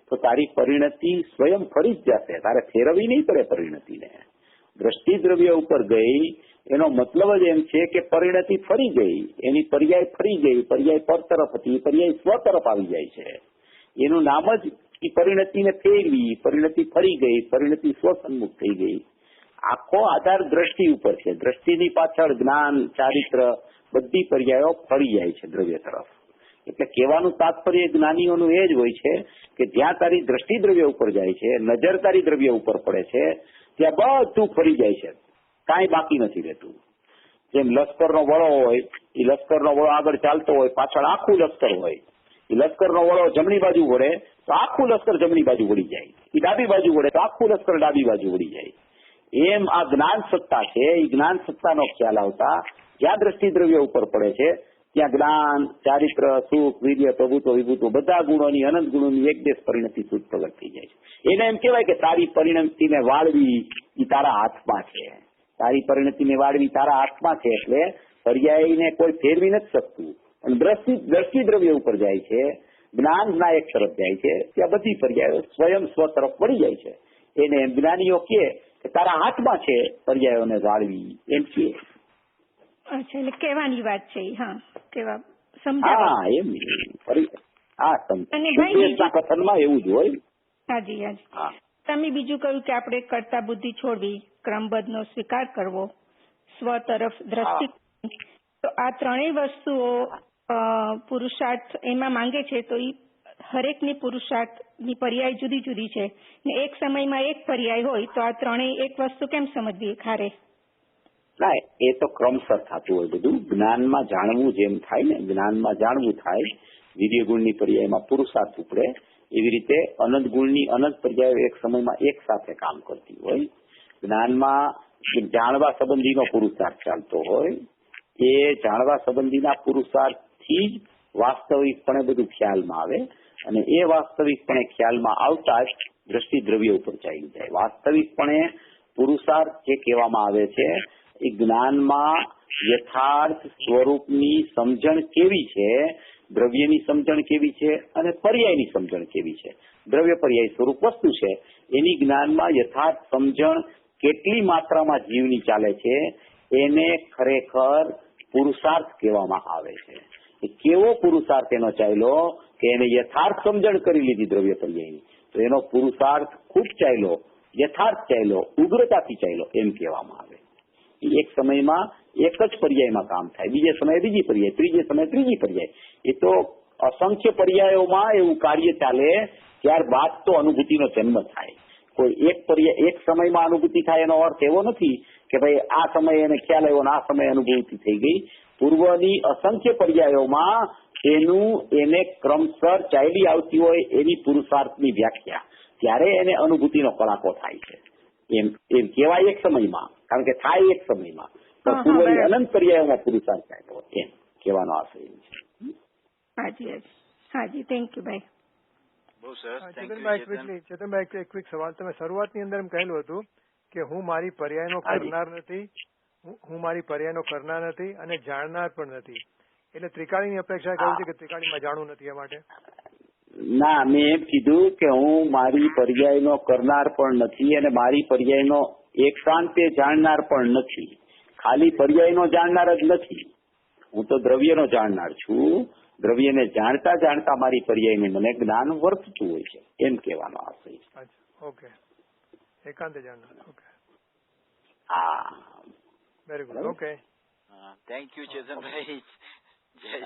તો તારી પરિણતિ સ્વયં ફરી જ જશે. તારે ફેરવવી નહીં પડે પરિણતિને. દ્રષ્ટિ દ્રવ્ય ઉપર ગઈ એનો મતલબ જ એમ છે કે પરિણતિ ફરી ગઈ, એની પર્યાય ફરી ગઈ. પર્યાય પર તરફ હતી, પર્યાય સ્વ તરફ આવી જાય છે. એનું નામ જ પરિણતિને ફેરવી, પરિણતિ ફરી ગઈ, પરિણતિ સ્વસન્મુખ થઈ ગઈ. આખો આધાર દ્રષ્ટિ ઉપર છે. દ્રષ્ટિની પાછળ જ્ઞાન, ચારિત્ર બધી પર્યાયો ફરી જાય છે દ્રવ્ય તરફ. એટલે કહેવાનું તાત્પર્ય જ્ઞાનીઓનું એ જ હોય છે કે જ્યાં તારી દ્રષ્ટિ દ્રવ્ય ઉપર જાય છે, નજર તારી દ્રવ્ય ઉપર પડે છે, ત્યાં બધું ફરી જાય છે, કાંઈ બાકી નથી રહેતું. જેમ લશ્કરનો વડો હોય, એ લશ્કરનો વડો આગળ ચાલતો હોય, પાછળ આખું લશ્કર હોય. એ લશ્કરનો વડો જમણી બાજુ વળે તો આખું લશ્કર જમણી બાજુ વળી જાય, એ ડાબી બાજુ વળે તો આખું લશ્કર ડાબી બાજુ વળી જાય. એમ આ જ્ઞાન સત્તા છે, એ જ્ઞાન સત્તાનો ખ્યાલ આવતા જ્યાં દ્રષ્ટિ દ્રવ્ય ઉપર પડે છે ત્યાં જ્ઞાન, ચારિત્ર, સુખ, વીર્ય, પ્રભુત્વ, વિભૂત્વ બધા ગુણોની, અનંત ગુણોની એક દેશ પરિણતિ શુદ્ધ પ્રગટ થઈ જાય છે. એને એમ કહેવાય કે તારી પરિણતિને વાળવી એ તારા હાથમાં છે. તારી પરિણતિને વાળવી તારા હાથમાં છે. એટલે પર્યાયને કોઈ ફેરવી નથી શકતું. અને દ્રષ્ટિ દ્રવ્ય ઉપર જાય છે, જ્ઞાનના એક તરફ જાય છે, ત્યાં બધી પર્યાયો સ્વયં સ્વ તરફ પડી જાય છે. એને જ્ઞાનીઓ કે તારા હાથમાં છે પર્યાયોને વાળવી, એમ કે. અચ્છા, એટલે કહેવાની વાત છે. હા, કેવા સમજાવવા. હા, એમ. હા, કથનમાં એવું જ હોય. હાજી, હાજી. તમે બીજું કહ્યું કે આપણે કર્તા બુદ્ધિ છોડવી, ક્રમબદ્ધનો સ્વીકાર કરવો, સ્વ તરફ દ્રષ્ટિ. તો આ ત્રણેય વસ્તુઓ પુરુષાર્થ એમાં માંગે છે. તો એ હરેકની પુરુષાર્થની પર્યાય જુદી જુદી છે ને એક સમયમાં એક પર્યાય હોય તો આ ત્રણેય એક વસ્તુ કેમ સમજવી ખારે? ના, એ તો ક્રમસર થતું હોય બધું. જ્ઞાનમાં જાણવું જેમ થાય ને, જ્ઞાનમાં જાણવું થાય, વીર્ય ગુણની પર્યાયમાં પુરુષાર્થ ઉપડે, એવી રીતે અનંત ગુણની અનંત પર્યાયો એક સમયમાં એક સાથે કામ કરતી હોય. જ્ઞાનમાં જાણવા સંબંધીનો પુરુષાર્થ ચાલતો હોય, એ જાણવા સંબંધીના પુરુષાર્થથી જ વાસ્તવિકપણે બધું ખ્યાલમાં આવે, અને એ વાસ્તવિકપણે ખ્યાલમાં આવતા જ દ્રષ્ટિ દ્રવ્ય ઉપર ચાલી જાય. વાસ્તવિકપણે પુરુષાર્થ જે કહેવામાં આવે છે એ જ્ઞાનમાં યથાર્થ સ્વરૂપની સમજણ કેવી છે, દ્રવ્યની સમજણ કેવી છે અને પર્યાયની સમજણ કેવી છે. દ્રવ્ય પર્યાય સ્વરૂપ વસ્તુ છે, એની જ્ઞાનમાં યથાર્થ સમજણ કેટલી માત્રામાં જીવની ચાલે છે એને ખરેખર પુરુષાર્થ કહેવામાં આવે છે. એ કેવો પુરુષાર્થ એનો ચાલ્યો કે એને યથાર્થ સમજણ કરી લીધી દ્રવ્ય પર્યાયની, તો એનો પુરુષાર્થ ખૂબ ચાલ્યો, યથાર્થ ચાલ્યો, ઉગ્રતાથી ચાલ્યો એમ કહેવામાં આવે. એક સમયમાં એક જ પર્યાયમાં કામ થાય, બીજે સમયે બીજી પર્યાય, ત્રીજે સમયે ત્રીજી પર્યાય. એ તો અસંખ્ય પર્યાયોમાં એવું કાર્ય ચાલે, ત્યારબાદ તો અનુભૂતિનો જન્મ થાય. કોઈ એક પર્યાય એક સમયમાં અનુભૂતિ થાય એનો અર્થ એવો નથી કે ભાઈ આ સમયે એને ખ્યાલ આવ્યો ને આ સમયે અનુભૂતિ થઈ ગઈ. પૂર્વની અસંખ્ય પર્યાયોમાં એને ક્રમસર ચાલી આવતી હોય એની પુરુષાર્થની વ્યાખ્યા, ત્યારે એને અનુભૂતિનો કડાકો થાય છે. એમ કહેવાય એક સમયમાં, કારણ કે થાય એક સમયમાં, પણ પૂર્વની અનંત પર્યાયોમાં પુરુષાર્થ થાય એમ કહેવાનો આશય છે. હાજી, હાજી, થેન્ક યુ ભાઈ. બહુ સરસ. ચેતનભાઈ, એક ક્વિક સવાલ. તમે શરૂઆતની અંદર એમ કહેલું હતું કે હું મારી પર્યાયનો કરનાર નથી, હું મારી પર્યાયનો કરનાર નથી અને જાણનાર પણ નથી. એટલે ત્રિકાળીની અપેક્ષા કહ્યું છે કે ત્રિકાળીમાં જાણવું નથી. એ માટે ના, મેં એમ કીધું કે હું મારી પર્યાયનો કરનાર પણ નથી અને મારી પર્યાયનો એકાંતે જાણનાર પણ નથી. ખાલી પર્યાયનો જાણનાર જ નથી, હું તો દ્રવ્યનો જાણનાર છું. દ્રવ્યને જાણતા જાણતા મારી પર્યાયને મને જ્ઞાન વર્તતું હોય છે એમ કહેવાનો આશય છે. ઓકે, એકાંતે જાણનાર. ઓકે, હા very good. Okay. Thank you ચેતનભાઈ. જય